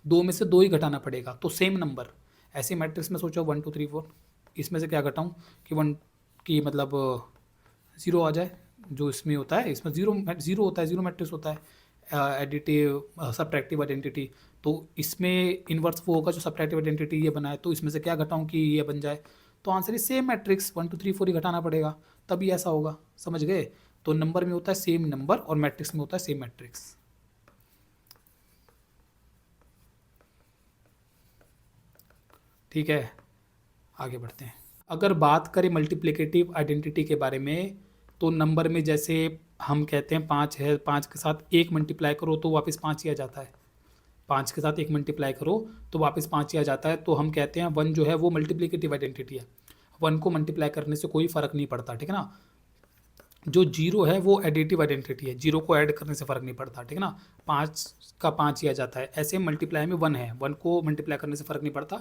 Speaker 1: 2 में से 2 ही घटाना पड़ेगा, तो सेम नंबर। ऐसे मैट्रिक्स में सोचो 1 2 3 4, इसमें से क्या घटाऊं कि 1 की मतलब 0 आ जाए, जो इसमें होता है, इसमें 0 होता है, 0 मैट्रिक्स होता है एडिटिव सब्ट्रैक्टिव आइडेंटिटी। तो इसमें इन्वर्स वो होगा जो सब्ट्रैक्टिव आइडेंटिटी ये बनाए, तो इसमें से क्या घटाऊं कि ये बन जाए, तो आंसर इज सेम मैट्रिक्स 1 2 3 4 ही घटाना पड़ेगा, तभी ऐसा होगा। समझ गए? तो नंबर में होता है सेम नंबर और मैट्रिक्स में होता है सेम मैट्रिक्स, ठीक है। आगे बढ़ते हैं। अगर बात करें मल्टीप्लिकेटिव आइडेंटिटी के बारे में, तो नंबर में जैसे हम कहते हैं 5 है, 5 के साथ 1 मल्टीप्लाई करो तो वापस 5 ही आ जाता है। 5 के साथ 1 मल्टीप्लाई करो तो वापस 5 ही आ जाता है, तो हम कहते हैं 1 जो है वो मल्टीप्लिकेटिव आइडेंटिटी है। 1 को मल्टीप्लाई करने से कोई फ़र्क नहीं पड़ता, ठीक है ना। जो 0 है वो एडिटिव आइडेंटिटी है, 0 को ऐड करने से फ़र्क नहीं पड़ता, ठीक है ना। 5 का 5 ही आ जाता है। ऐसे मल्टीप्लाई में 1 है, 1 को मल्टीप्लाई करने से फ़र्क नहीं पड़ता,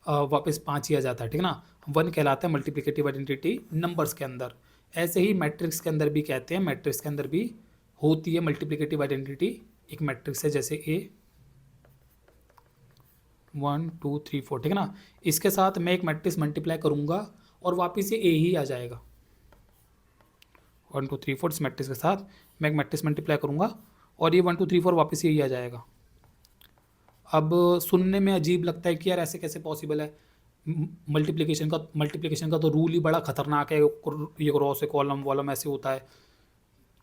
Speaker 1: वापस 5 ही आ जाता है, ठीक है ना। 1 कहलाता है मल्टीप्लिकेटिव आइडेंटिटी नंबर्स के अंदर। ऐसे ही मैट्रिक्स के अंदर भी कहते हैं, मैट्रिक्स के अंदर भी होती है मल्टीप्लिकेटिव आइडेंटिटी। एक मैट्रिक्स है जैसे A 1 2 3 4, ठीक है ना। इसके साथ मैं एक मैट्रिक्स मल्टीप्लाई करूँगा और वापस ये A ही आ जाएगा। 1 2 3 4 इस मैट्रिक्स के साथ मैं एक मैट्रिक्स मल्टीप्लाई करूँगा और ये 1 2 3 4 वापस यही आ जाएगा। अब सुनने में अजीब लगता है कि यार ऐसे कैसे पॉसिबल है। मल्टीप्लिकेशन का तो रूल ही बड़ा खतरनाक है, ये रो से कॉलम वॉलम ऐसे होता है,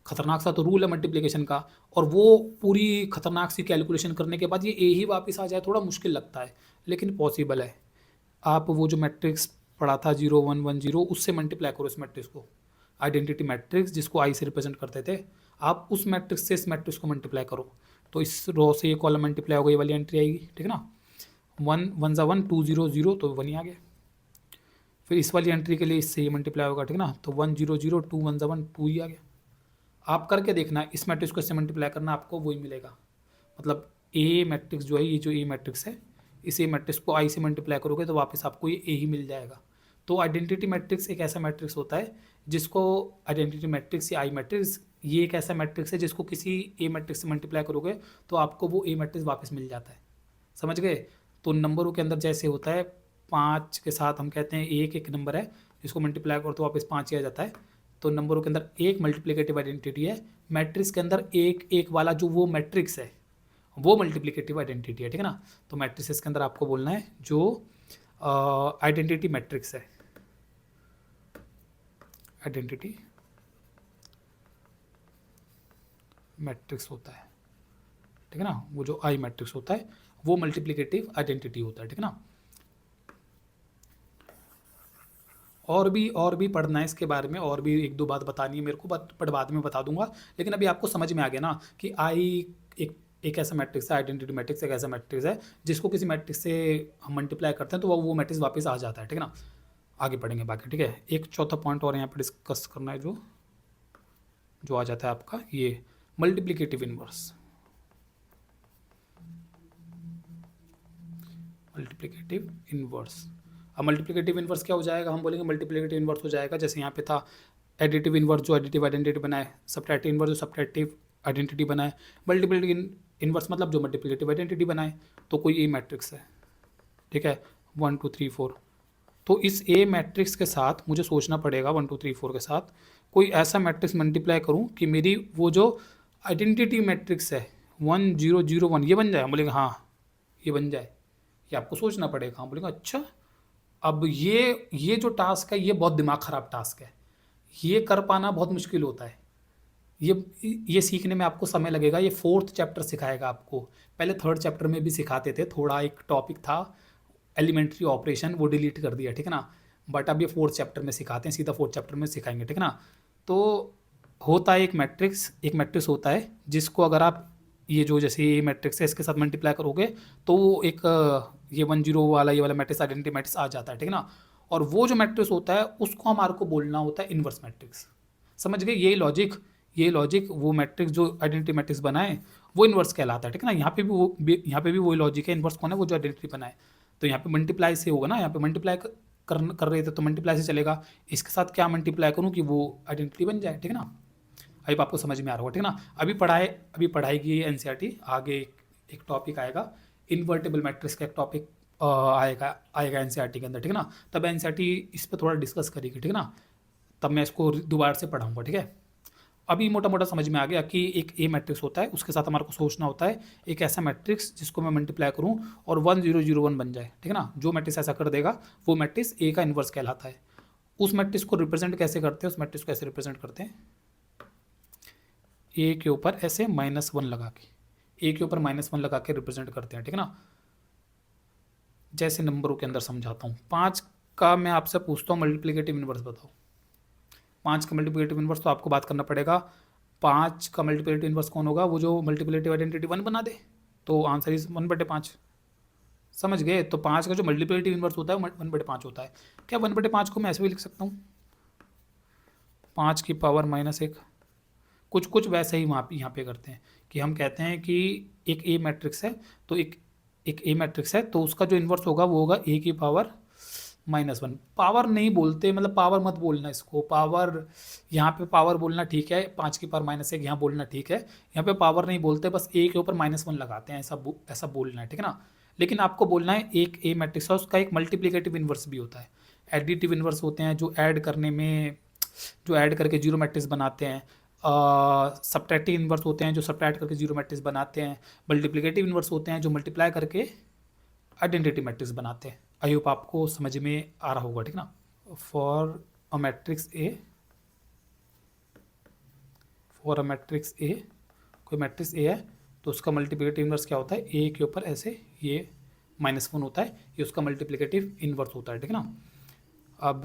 Speaker 1: खतरनाक सा तो रूल है मल्टीप्लिकेशन का। और वो पूरी खतरनाक सी कैलकुलेशन करने के बाद ये ए ही वापस आ जाए, थोड़ा मुश्किल लगता है, लेकिन पॉसिबल है। आप वो जो मैट्रिक्स पढ़ा था 0 1 1 0, उससे मल्टीप्लाई करो इस मैट्रिक्स को, आइडेंटिटी मैट्रिक्स जिसको आई से रिप्रेजेंट करते थे, आप उस मैट्रिक्स से इस मैट्रिक्स को मल्टीप्लाई करो, तो इस रो से ये कॉलम मल्टीप्लाई होगा, ये वाली एंट्री आएगी, ठीक है ना। 1 1 ज़ा 1 2 0 0, तो 1 ही आ गया। फिर इस वाली एंट्री के लिए इससे ये मल्टीप्लाई होगा, ठीक है ना, तो 1 0 0 2 1 ज़ा 1 2 ही आ गया। आप करके देखना, इस मैट्रिक्स को इससे मल्टीप्लाई करना, आपको वही मिलेगा। मतलब ए मैट्रिक्स जो है, ये जो ए मैट्रिक्स है, इस ए मैट्रिक्स को आई से मल्टीप्लाई करोगे तो वापस आपको ये ए ही मिल जाएगा। तो आइडेंटिटी मैट्रिक्स एक ऐसा मैट्रिक्स होता है जिसको आइडेंटिटी मैट्रिक्स या आई मैट्रिक्स ये एक ऐसा मैट्रिक्स है जिसको किसी ए मैट्रिक्स से मल्टीप्लाई करोगे तो आपको वो ए मैट्रिक्स वापस मिल जाता है, समझ गए। तो नंबरों के अंदर जैसे होता है 5 के साथ हम कहते हैं एक नंबर है जिसको मल्टीप्लाई करो तो वापस 5 ही आ जाता है। तो नंबरों के अंदर एक मल्टीप्लिकेटिव आइडेंटिटी है, मैट्रिक्स के अंदर एक एक वाला जो वो मैट्रिक्स है वो मल्टीप्लिकेटिव आइडेंटिटी है, ठीक है ना। तो मैट्रिक्स के अंदर आपको बोलना है जो आइडेंटिटी मैट्रिक्स है, आइडेंटिटी मैट्रिक्स होता है, ठीक है ना। वो जो आई मैट्रिक्स होता है वो मल्टीप्लिकेटिव आइडेंटिटी होता है, ठीक है ना। और भी पढ़ना है इसके बारे में, और भी एक दो बात बतानी है मेरे को, बट बाद में बता दूंगा। लेकिन अभी आपको समझ में आ गया ना कि आई एक ऐसा मैट्रिक्स है, आइडेंटिटी मैट्रिक्स एक ऐसा मैट्रिक्स है जिसको किसी मैट्रिक्स से हम मल्टीप्लाई करते हैं तो वो मैट्रिक्स वापस आ जाता है, ठीक है ना। आगे पढ़ेंगे बाकी, ठीक है। एक चौथा पॉइंट और यहाँ पर डिस्कस करना है जो आ जाता है आपका ये मल्टीप्लिकेटिव इनवर्स। मल्टीप्लिकेटिव इनवर्स, अब मल्टीप्लिकेटिव इनवर्स क्या हो जाएगा, हम बोलेंगे मल्टीप्लिकेटिव इनवर्स हो जाएगा जैसे यहाँ पे था एडिटिव इनवर्स जो एडिटिव आइडेंटिटी बनाए, सब्ट्रैक्टिव इनवर्स जो सब्ट्रैक्टिव आइडेंटिटी बनाए, मल्टीप्लिकेटिव इनवर्स मतलब जो मल्टीप्लिकेटिव आइडेंटिटी बनाए। तो कोई ए मैट्रिक्स है, ठीक है, 1 2 3 4। तो इस ए मैट्रिक्स के साथ मुझे सोचना पड़ेगा 1 2 3 4 के साथ कोई ऐसा मैट्रिक्स मल्टीप्लाई करूँ कि मेरी वो जो आइडेंटिटी मैट्रिक्स है 1 0 0 1 ये बन जाए। हम बोलेंगे हाँ ये बन जाए, ये आपको सोचना पड़ेगा। हम बोलेंगे अच्छा, अब ये जो टास्क है ये बहुत दिमाग ख़राब टास्क है, ये कर पाना बहुत मुश्किल होता है। ये सीखने में आपको समय लगेगा, ये 4th चैप्टर सिखाएगा आपको। पहले 3rd चैप्टर में भी सिखाते थे, थोड़ा एक टॉपिक था एलिमेंट्री ऑपरेशन, वो डिलीट कर दिया, ठीक है ना। बट अब ये 4th चैप्टर में सिखाते हैं, सीधा 4th चैप्टर में सिखाएंगे, ठीक है ना। तो होता है एक मैट्रिक्स होता है जिसको अगर आप ये जो जैसे ये मैट्रिक्स है इसके साथ मल्टीप्लाई करोगे तो वो एक ये 1 0 वाला ये वाला मैट्रिक्स आइडेंटिटी मैट्रिक्स आ जाता है, ठीक है ना। और वो जो मैट्रिक्स होता है उसको हमारे को बोलना होता है इन्वर्स मैट्रिक्स, समझ गए। ये लॉजिक वो मैट्रिक्स जो आइडेंटिटी मैट्रिक्स बनाए वो इन्वर्स कहलाता है, ठीक है ना। यहाँ पे भी वही लॉजिक है, इन्वर्स कौन है, वो जो आइडेंटिटी बनाए। तो यहाँ पे मल्टीप्लाई से होगा ना, यहाँ पे मल्टीप्लाई कर रहे थे तो मल्टीप्लाई से चलेगा, इसके साथ क्या मल्टीप्लाई करूँ कि वो आइडेंटिटी बन जाए, ठीक है ना। अभी आपको समझ में आ रहा होगा, ठीक है ना। अभी पढ़ाई की एनसीईआरटी, आगे एक टॉपिक आएगा इन्वर्टेबल मैट्रिक्स का, एक टॉपिक आएगा एनसीईआरटी के अंदर, ठीक है ना। तब एनसीईआरटी इस पर थोड़ा डिस्कस करेगी, ठीक है ना। तब मैं इसको दोबारा से पढ़ाऊँगा, ठीक है। अभी मोटा मोटा समझ में आ गया कि एक ए मैट्रिक्स होता है, उसके साथ हमारे को सोचना होता है एक ऐसा मैट्रिक्स जिसको मैं मल्टीप्लाई करूँ और 1 0 0 1 बन जाए, ठीक है ना। जो मैट्रिक्स ऐसा कर देगा वो मैट्रिक्स ए का इन्वर्स कहलाता है। उस मैट्रिक्स को रिप्रेजेंट कैसे करते हैं, उस मैट्रिक्स को ऐसे रिप्रेजेंट करते हैं, ए के ऊपर ऐसे -1 लगा के, ए के ऊपर -1 लगा के रिप्रेजेंट करते हैं, ठीक है ना। जैसे नंबरों के अंदर समझाता हूँ, 5 का मैं आपसे पूछता हूँ मल्टीप्लिकेटिव इन्वर्स बताओ। 5 का मल्टीप्लिकेटिव इन्वर्स तो आपको बात करना पड़ेगा, 5 का मल्टीप्लिकेटिव इन्वर्स कौन होगा, वो जो मल्टीप्लिकेटिव आइडेंटिटी 1 बना दे। तो आंसर इज 1/5, समझ गए। तो 5 का जो मल्टीप्लिकेटिव इन्वर्स होता है वो 1/5 होता है। क्या 1/5 को मैं ऐसे भी लिख सकता हूँ, 5 की पावर -1। कुछ वैसे ही वहाँ यहाँ पे करते हैं कि हम कहते हैं कि एक ए मैट्रिक्स है, तो एक ए मैट्रिक्स है तो उसका जो इन्वर्स होगा वो होगा ए की पावर -1। पावर नहीं बोलते, मतलब पावर मत बोलना इसको, पावर यहाँ पे पावर बोलना ठीक है, 5 की पावर -1 यहाँ बोलना ठीक है, यहाँ पे पावर नहीं बोलते, बस ए के ऊपर -1 लगाते हैं, ऐसा बोलना है, ठीक है ना। लेकिन आपको बोलना है एक ए मैट्रिक्स है उसका एक मल्टीप्लिकेटिव इन्वर्स भी होता है, एडिटिव इन्वर्स होते हैं जो ऐड करने में, जो ऐड करके जीरो मैट्रिक्स बनाते हैं, सब्ट्रैक्टिव इन्वर्स होते हैं जो सब्ट्रैक्ट करके जीरो मैट्रिक्स बनाते हैं, मल्टीप्लिकेटिव इन्वर्स होते हैं जो मल्टीप्लाई करके आइडेंटिटी मैट्रिक्स बनाते हैं। आई होप आपको समझ में आ रहा होगा, ठीक ना। फॉर अ मैट्रिक्स ए, कोई मैट्रिक्स ए है तो उसका मल्टीप्लिकेटिव इन्वर्स क्या होता है, ए के ऊपर ऐसे ये -1 होता है, ये उसका मल्टीप्लिकेटिव इन्वर्स होता है, ठीक है ना। अब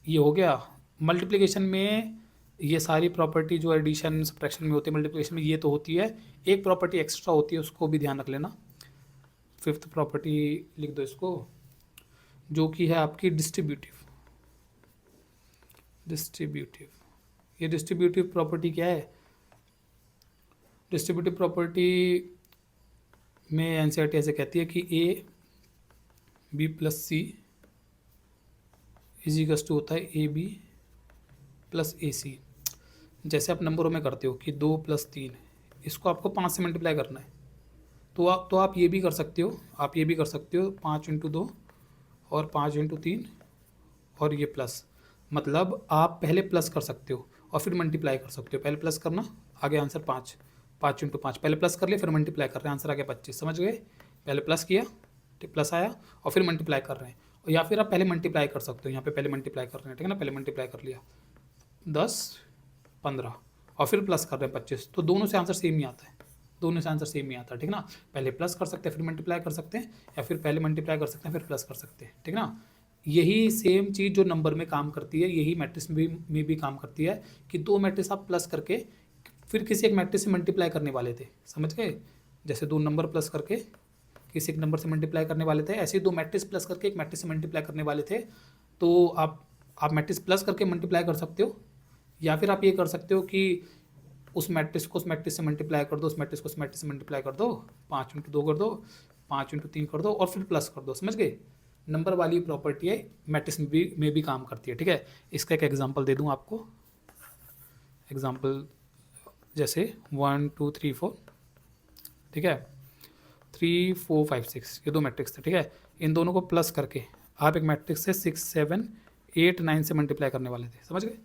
Speaker 1: ये हो गया मल्टीप्लिकेशन में, ये सारी प्रॉपर्टी जो एडिशन सब्ट्रैक्शन में होती है, मल्टीप्लिकेशन में ये तो होती है, एक प्रॉपर्टी एक्स्ट्रा होती है उसको भी ध्यान रख लेना, 5th प्रॉपर्टी लिख दो इसको, जो कि है आपकी डिस्ट्रीब्यूटिव। ये डिस्ट्रीब्यूटिव प्रॉपर्टी क्या है, डिस्ट्रीब्यूटिव प्रॉपर्टी में एनसीईआरटी ऐसे कहती है कि A B plus C equals to होता है ए बी प्लस ए सी। जैसे आप नंबरों में करते हो कि 2 + 3, इसको आपको 5 से मल्टीप्लाई करना है, तो आप ये भी कर सकते हो, आप ये भी कर सकते हो 5 × 2 और 5 × 3 और ये प्लस, मतलब आप पहले प्लस कर सकते हो और फिर मल्टीप्लाई कर सकते हो। पहले प्लस करना, आगे आंसर 5, 5 × 5, पहले प्लस कर लिया फिर मल्टीप्लाई कर रहे हैं, आंसर आ गया 25। समझ गए? पहले प्लस किया, ठीक, प्लस आया और फिर मल्टीप्लाई कर रहे हैं, और या फिर आप पहले मल्टीप्लाई कर सकते हो, यहाँ पे पहले मल्टीप्लाई कर रहे हैं, ठीक है ना, पहले मल्टीप्लाई कर लिया 10 15 और फिर प्लस कर रहे हैं 25, तो दोनों से आंसर सेम ही आता है, दोनों से आंसर सेम ही आता है, ठीक ना। पहले प्लस कर सकते हैं फिर मल्टीप्लाई कर सकते हैं, या फिर पहले मल्टीप्लाई कर सकते हैं फिर प्लस कर सकते हैं, ठीक ना। यही सेम चीज़ जो नंबर में काम करती है, यही मैट्रिक्स में भी काम करती है, कि दो मैट्रिक्स आप प्लस करके फिर किसी एक मैट्रिक्स से मल्टीप्लाई करने वाले थे, समझ गए? जैसे दो नंबर प्लस करके किसी एक नंबर से मल्टीप्लाई करने वाले थे, ऐसे ही दो मैट्रिक्स प्लस करके एक मैट्रिक्स से मल्टीप्लाई करने वाले थे। तो आप मैट्रिक्स प्लस करके मल्टीप्लाई कर सकते हो, या फिर आप ये कर सकते हो कि उस मैट्रिक्स को उस मैट्रिक्स से मल्टीप्लाई कर दो, उस मैट्रिक्स को उस मैट्रिक्स से मल्टीप्लाई कर दो, 5 × 2 कर दो, 5 × 3 कर दो और फिर प्लस कर दो। समझ गए? नंबर वाली प्रॉपर्टी है, मैट्रिक्स में भी काम करती है, ठीक है। इसका एक एग्जांपल दे दूं आपको, एग्जांपल जैसे 1 2 3 4, ठीक है, 3 4 5 6, ये दो मैट्रिक्स थे, ठीक है। इन दोनों को प्लस करके आप एक मैट्रिक्स से 6 7 8 9 से मल्टीप्लाई करने वाले थे, समझ गए?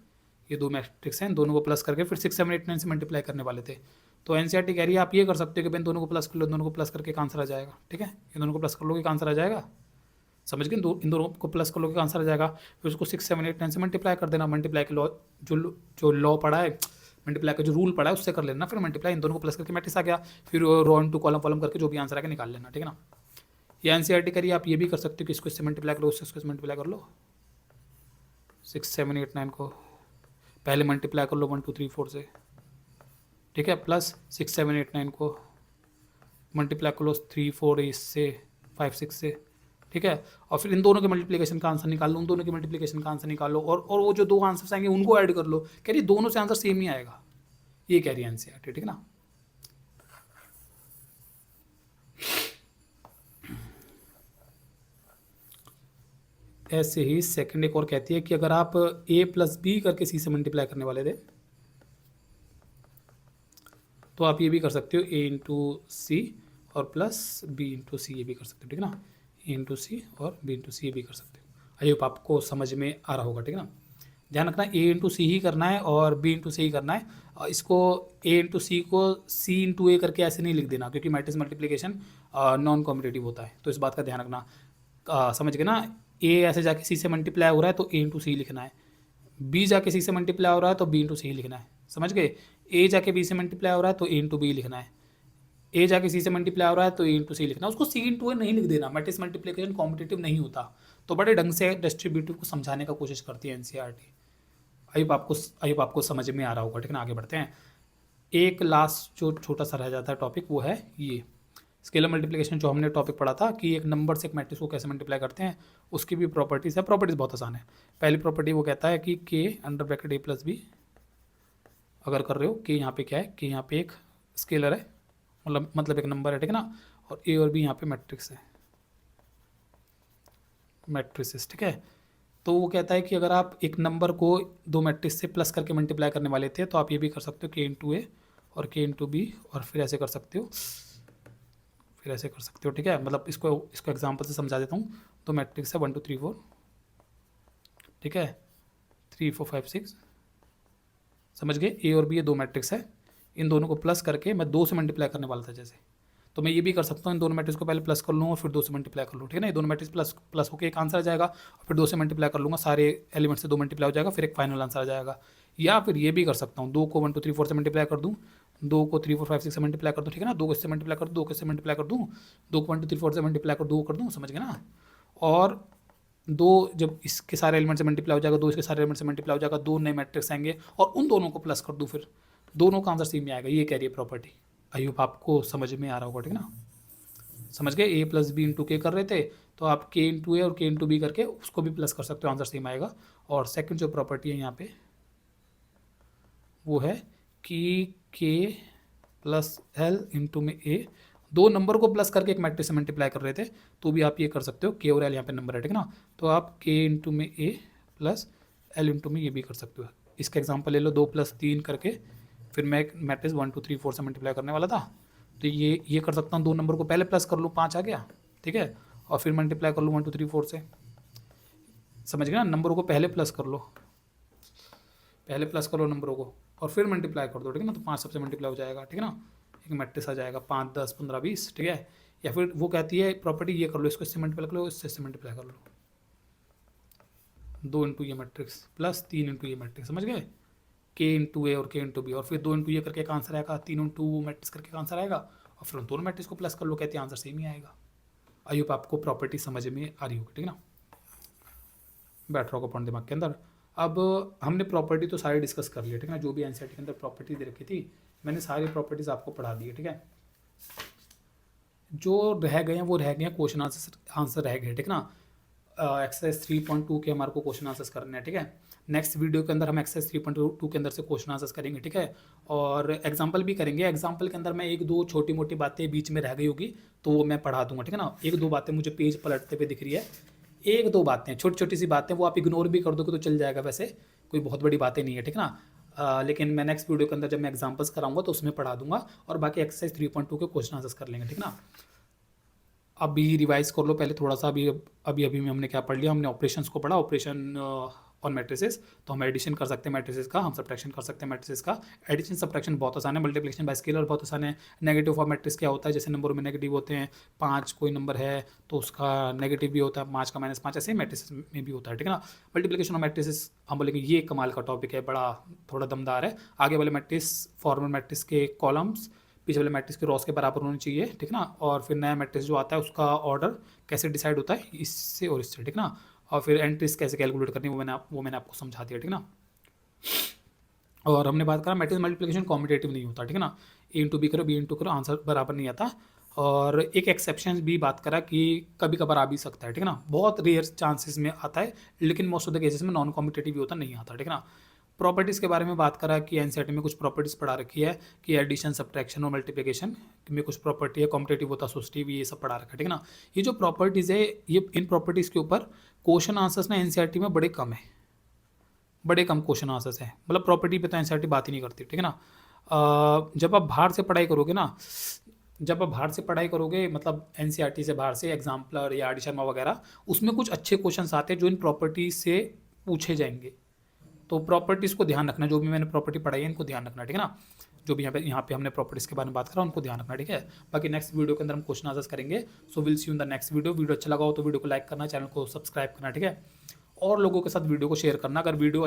Speaker 1: ये दो मैट्रिक्स हैं, दोनों को प्लस करके फिर 6 7 8 9 से मल्टीप्लाई करने वाले थे। तो एनसीईआरटी कह रही है आप ये कर सकते हो कि भाई इन दोनों को प्लस कर लो, इन दोनों को प्लस करके एक आंसर आ जाएगा, ठीक है। इन दोनों को प्लस कर लोगे एक आंसर आ जाएगा, समझ गए? इन दोनों को प्लस कर लोगे का आंसर आ जाएगा, फिर उसको 6 7 8 9 से मल्टीप्लाई कर देना, मल्टीप्लाई के लॉ जो लॉ पढ़ा है, मल्टीप्लाई का जो रूल पढ़ा है उससे कर लेना, फिर मल्टीप्लाई, इन दोनों को प्लस करके मैट्रिक्स आ गया, फिर रो इनटू कॉलम फॉलम करके जो भी आंसर आएगा निकाल लेना, ठीक है ना। ये एनसीईआरटी करिए, आप ये भी कर सकते हो कि इसको इससे मल्टीप्लाई करो, उससे मल्टीप्लाई कर लो, 6 7 8 9 को पहले मल्टीप्लाई कर लो 1 2 3 4 से, ठीक है, प्लस 6 7 8 9 को मल्टीप्लाई कर लो 3 4 इससे 5 6 से, ठीक है, और फिर इन दोनों के मल्टीप्लिकेशन का आंसर निकाल लो, उन दोनों के मल्टीप्लिकेशन का आंसर निकाल लो, और वो जो दो आंसर्स आएंगे उनको ऐड कर लो। कह रही दोनों से आंसर सेम ही आएगा, ये कह रही है एनसीईआरटी, ठीक है ना। ऐसे ही सेकंड एक और कहती है कि अगर आप a + b करके c से मल्टीप्लाई करने वाले थे, तो आप ये भी कर सकते हो a × c और प्लस b × c, ये भी कर सकते हो, ठीक है ना। a × c और b × c ये भी कर सकते हो। आई होप आपको समझ में आ रहा होगा, ठीक है ना। ध्यान रखना a × c ही करना है और b × c ही करना है, और इसको a × c को c × a करके ऐसे नहीं लिख देना, क्योंकि मैट्रिक्स मल्टीप्लिकेशन नॉन कॉम्पिटिटिव होता है, तो इस बात का ध्यान रखना। समझ गए ना, a ऐसे जाके c से मल्टीप्लाई हो रहा है तो a × c लिखना है, b जाके c से मल्टीप्लाई हो रहा है तो b × c लिखना है, समझ गए। a जाके b से मल्टीप्लाई हो रहा है तो a × b लिखना है, a जाके c से मल्टीप्लाई हो रहा है तो a × c लिखना है, उसको c × a नहीं लिख देना, मैट्रिक्स मल्टीप्लिकेशन कॉम्पिटिटिव नहीं होता। तो बड़े ढंग से डिस्ट्रीब्यूटिव को समझाने का कोशिश करती है एनसीईआरटी। आई होप आपको समझ में आ रहा होगा, ठीक है ना। आगे बढ़ते हैं, एक लास्ट जो छोटा सा रह जाता है टॉपिक, वो है ये स्केलर मल्टीप्लिकेशन, जो हमने टॉपिक पढ़ा था कि एक नंबर से एक मैट्रिक्स को कैसे मल्टीप्लाई करते हैं, उसकी भी प्रॉपर्टीज़ है। प्रॉपर्टीज़ बहुत आसान है। पहली प्रॉपर्टी वो कहता है कि k under bracket a + b, अगर कर रहे हो k यहाँ पे क्या है, k यहाँ पे एक स्केलर है, मतलब एक नंबर है, ठीक है ना, और a और b यहाँ पे मैट्रिक्स है, मैट्रिसेस, ठीक है। तो वो कहता है कि अगर आप एक नंबर को दो मैट्रिक्स से प्लस करके मल्टीप्लाई करने वाले थे, तो आप ये भी कर सकते हो k × a और k × b, और फिर ऐसे कर सकते हो, फिर ऐसे कर सकते हो, ठीक है। मतलब इसको एग्जांपल से समझा देता हूँ। तो मैट्रिक्स है 1 2 3 4, ठीक है, 3 4 5 6, समझ गए। ए और बी ये दो मैट्रिक्स है, इन दोनों को प्लस करके मैं 2 से मल्टीप्लाई करने वाला था जैसे, तो मैं ये भी कर सकता हूँ, इन दोनों मैट्रिक्स को पहले प्लस कर लूँगा फिर 2 से मल्टीप्लाई कर लूँ, ठीक है ना। ये दोनों मैट्रिक्स प्लस होकर एक आंसर आ जाएगा, और फिर 2 से मल्टीप्लाई कर लूँगा, सारे एलिमेंट से 2 मल्टीप्लाई हो जाएगा, फिर एक फाइनल आंसर आ जाएगा। या फिर ये भी कर सकता हूँ, 2 को 1 2 3 4 से मल्टीप्लाई कर दूँ, 2 को 3 4 5 6 से मल्टीप्लाई कर दूँ, ठीक है ना, 2 को इससे मल्टीप्लाई कर दूँ, 2 को इससे मल्टीप्लाई कर दूँ, 2 को 1 2 3 4 से मल्टीप्लाई कर 2 कर दूँ, समझ गए ना। और 2 जब इसके सारे एलिमेंट से मल्टीप्लाई हो जाएगा, 2 इसके सारे एलिमेंट से मल्टीप्लाई हो जाएगा, 2 नए मैट्रिक्स आएंगे और उन दोनों को प्लस कर दूँ, फिर दोनों का आंसर सेम में आएगा। ये कह रही है प्रॉपर्टी। आई होप आपको समझ में आ रहा होगा, ठीक है ना। समझ गए, a + b × k कर रहे थे, तो आप k × a और k × b करके उसको भी प्लस कर सकते हो, आंसर सेम आएगा। और सेकंड जो प्रॉपर्टी है यहाँ पे वो है कि k + l × a, दो नंबर को प्लस करके एक मैट्रिक्स से मल्टीप्लाई कर रहे थे, तो भी आप ये कर सकते हो। k और l यहाँ पे नंबर है, ठीक है ना, तो आप k × a + l × me ये भी कर सकते हो। इसका एग्जांपल ले लो 2 + 3 करके, फिर मैं एक मैट्रिक्स 1 2 3 4 से मल्टीप्लाई करने वाला था। तो ये कर सकता हूँ, 2 नंबर को पहले प्लस कर लूँ, 5 आ गया, ठीक है, और फिर मल्टीप्लाई कर लूँ 1 2 3 4 से। समझ गए ना, नंबरों को पहले प्लस कर लो, पहले प्लस करो नंबरों को और फिर मल्टीप्लाई कर दो, ठीक है ना। तो 5 सबसे मल्टीप्लाई हो जाएगा, ठीक है ना, एक मैट्रिक्स आ जाएगा 5 10 15 20, ठीक है। या फिर वो कहती है प्रॉपर्टी ये कर लो, इसको इससे मल्टीप्लाई कर लो, इससे मल्टीप्लाई कर लो, 2 इंटू ये मैट्रिक्स प्लस 3 इंटू ये मैट्रिक्स, समझ गए, के इंटू ए और के इंटू बी, और फिर 2 इंटू ये करके एक आंसर आएगा, 3 इंटू वो मैट्रिक्स करके एक आंसर आएगा, और फिर उन दोनों मैट्रिक्स को प्लस कर लो, कहते हैं आंसर सेम ही आएगा। आई होप आपको प्रॉपर्टी समझ में आ रही होगी, ठीक है ना, बैठ रहा होगा पॉइंट दिमाग के अंदर। अब हमने प्रॉपर्टी तो सारी डिस्कस कर लिया, ठीक है ना, जो भी एनसीईआरटी के अंदर प्रॉपर्टी दे रखी थी मैंने सारी प्रॉपर्टीज़ आपको पढ़ा दी है, ठीक है। जो रह गए हैं वो रह गए हैं क्वेश्चन आंसर रह गए, ठीक है ना। एक्सरसाइज 3.2 के हमारे को क्वेश्चन आंसर्स करने हैं, ठीक है। नेक्स्ट वीडियो के अंदर हम एक्सरसाइज 3.2 के अंदर से क्वेश्चन आंसर्स करेंगे, ठीक है, और एग्जांपल भी करेंगे। एग्जांपल के अंदर मैं 1-2 छोटी मोटी बातें बीच में रह गई होगी तो वो मैं पढ़ा दूंगा, ठीक है ना। 1-2 बातें मुझे पेज पलटते हुए दिख रही है, 1-2 बातें छोटी छोटी सी बातें, वो आप इग्नोर भी कर दोगे तो चल जाएगा, वैसे कोई बहुत बड़ी बातें नहीं है, ठीक है ना। लेकिन मैं नेक्स्ट वीडियो के अंदर जब मैं एग्जाम्पल्स कराऊंगा तो उसमें पढ़ा दूंगा, और बाकी एक्सरसाइज 3.2 के क्वेश्चन आंसर्स कर लेंगे, ठीक है ना। अभी रिवाइज कर लो पहले थोड़ा सा, अभी में हमने क्या पढ़ लिया, हमने ऑपरेशंस को पढ़ा, ऑपरेशन ऑन मैट्रिसेस। तो हम एडिशन कर सकते हैं मैट्रिसेस का, हम सब्ट्रैक्शन कर सकते हैं मैट्रिसेस का। एडिशन सब्ट्रैक्शन बहुत आसान है, मल्टीप्लिकेशन बाय स्केलर बहुत आसान है। नेगेटिव फॉर मैट्रिक्स क्या होता है, जैसे नंबरों में नेगेटिव होते हैं, 5 कोई नंबर है तो उसका नेगेटिव भी होता है, 5 का -5, ऐसे मैट्रिसेस में भी होता है, ठीक है ना। मल्टीप्लिकेशन ऑफ मैट्रिसेस हम बोलेंगे ये कमाल का टॉपिक है, बड़ा थोड़ा दमदार है। आगे वाले मैट्रिक्स, फॉर्मल मैट्रिक्स के कॉलम्स पीछे वाले मैट्रिक्स के रॉस के बराबर होनी चाहिए, ठीक है ना। और फिर नया मैट्रिक्स जो आता है उसका ऑर्डर कैसे डिसाइड होता है, इससे और इससे, ठीक है ना। और फिर एंट्रीज कैसे कैलकुलेट करनी है वो मैंने आपको समझा दिया, ठीक है ना। और हमने बात करा मैट्रिक्स मल्टीप्लिकेशन कॉम्पिटेटिव नहीं होता, ठीक है ना। ए इंटू बी करो, बी इंटू करो, आंसर बराबर नहीं आता। और एक एक्सेप्शन भी बात करा कि कभी कभार आ भी सकता है, ठीक है ना, बहुत रेयर चांसेस में आता है, लेकिन मोस्ट ऑफ द केसेस में नॉन कॉम्पिटेटिव भी होता नहीं आता, ठीक है ना। प्रॉपर्टीज़ के बारे में बात करा कि एनसीईआरटी में कुछ प्रॉपर्टीज़ पढ़ा रखी है कि एडिशन सब्ट्रैक्शन और मल्टीप्लिकेशन में कुछ प्रॉपर्टी है, कॉम्पिटेटिव होता सोस्टिव, ये सब पढ़ा रखा है, ठीक है ना। ये जो प्रॉपर्टीज़ है, ये इन प्रॉपर्टीज़ के ऊपर क्वेश्चन आंसर्स ना एनसीईआरटी में बड़े कम है, बड़े कम क्वेश्चन आंसर्स हैं, मतलब प्रॉपर्टी पे तो एनसीईआरटी बात ही नहीं करती, ठीक है ना। जब आप बाहर से पढ़ाई करोगे ना, जब आप बाहर से पढ़ाई करोगे, मतलब एनसीईआरटी से बाहर से, एग्जाम्पलर या आर डी शर्मा वगैरह, उसमें कुछ अच्छे क्वेश्चन आते हैं जो इन प्रॉपर्टीज से पूछे जाएंगे। तो प्रॉपर्टीज़ को ध्यान रखना, जो भी मैंने प्रॉपर्टी पढ़ाई है इनको ध्यान रखना, ठीक है ना। जो भी यहाँ पे हमने प्रॉपर्टीज़ के बारे में बात करा उनको ध्यान रखना, ठीक है। बाकी नेक्स्ट वीडियो के अंदर हम क्वेश्चन आंसर्स करेंगे। So will see you in the next video. Video अच्छा लगा हो तो वीडियो को लाइक करना, चैनल को सब्सक्राइब करना, ठीक है, और लोगों के साथ वीडियो को शेयर करना। अगर वीडियो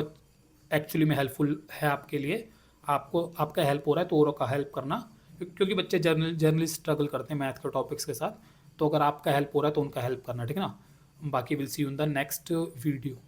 Speaker 1: एक्चुअली में हेल्पफुल है आपके लिए, आपको आपका हेल्प हो रहा है तो औरों का हेल्प करना, क्योंकि बच्चे जर्नली स्ट्रगल करते हैं मैथ के टॉपिक्स के साथ। तो अगर आपका हेल्प हो रहा है तो उनका हेल्प करना, ठीक है ना। बाकी will see you in the next video.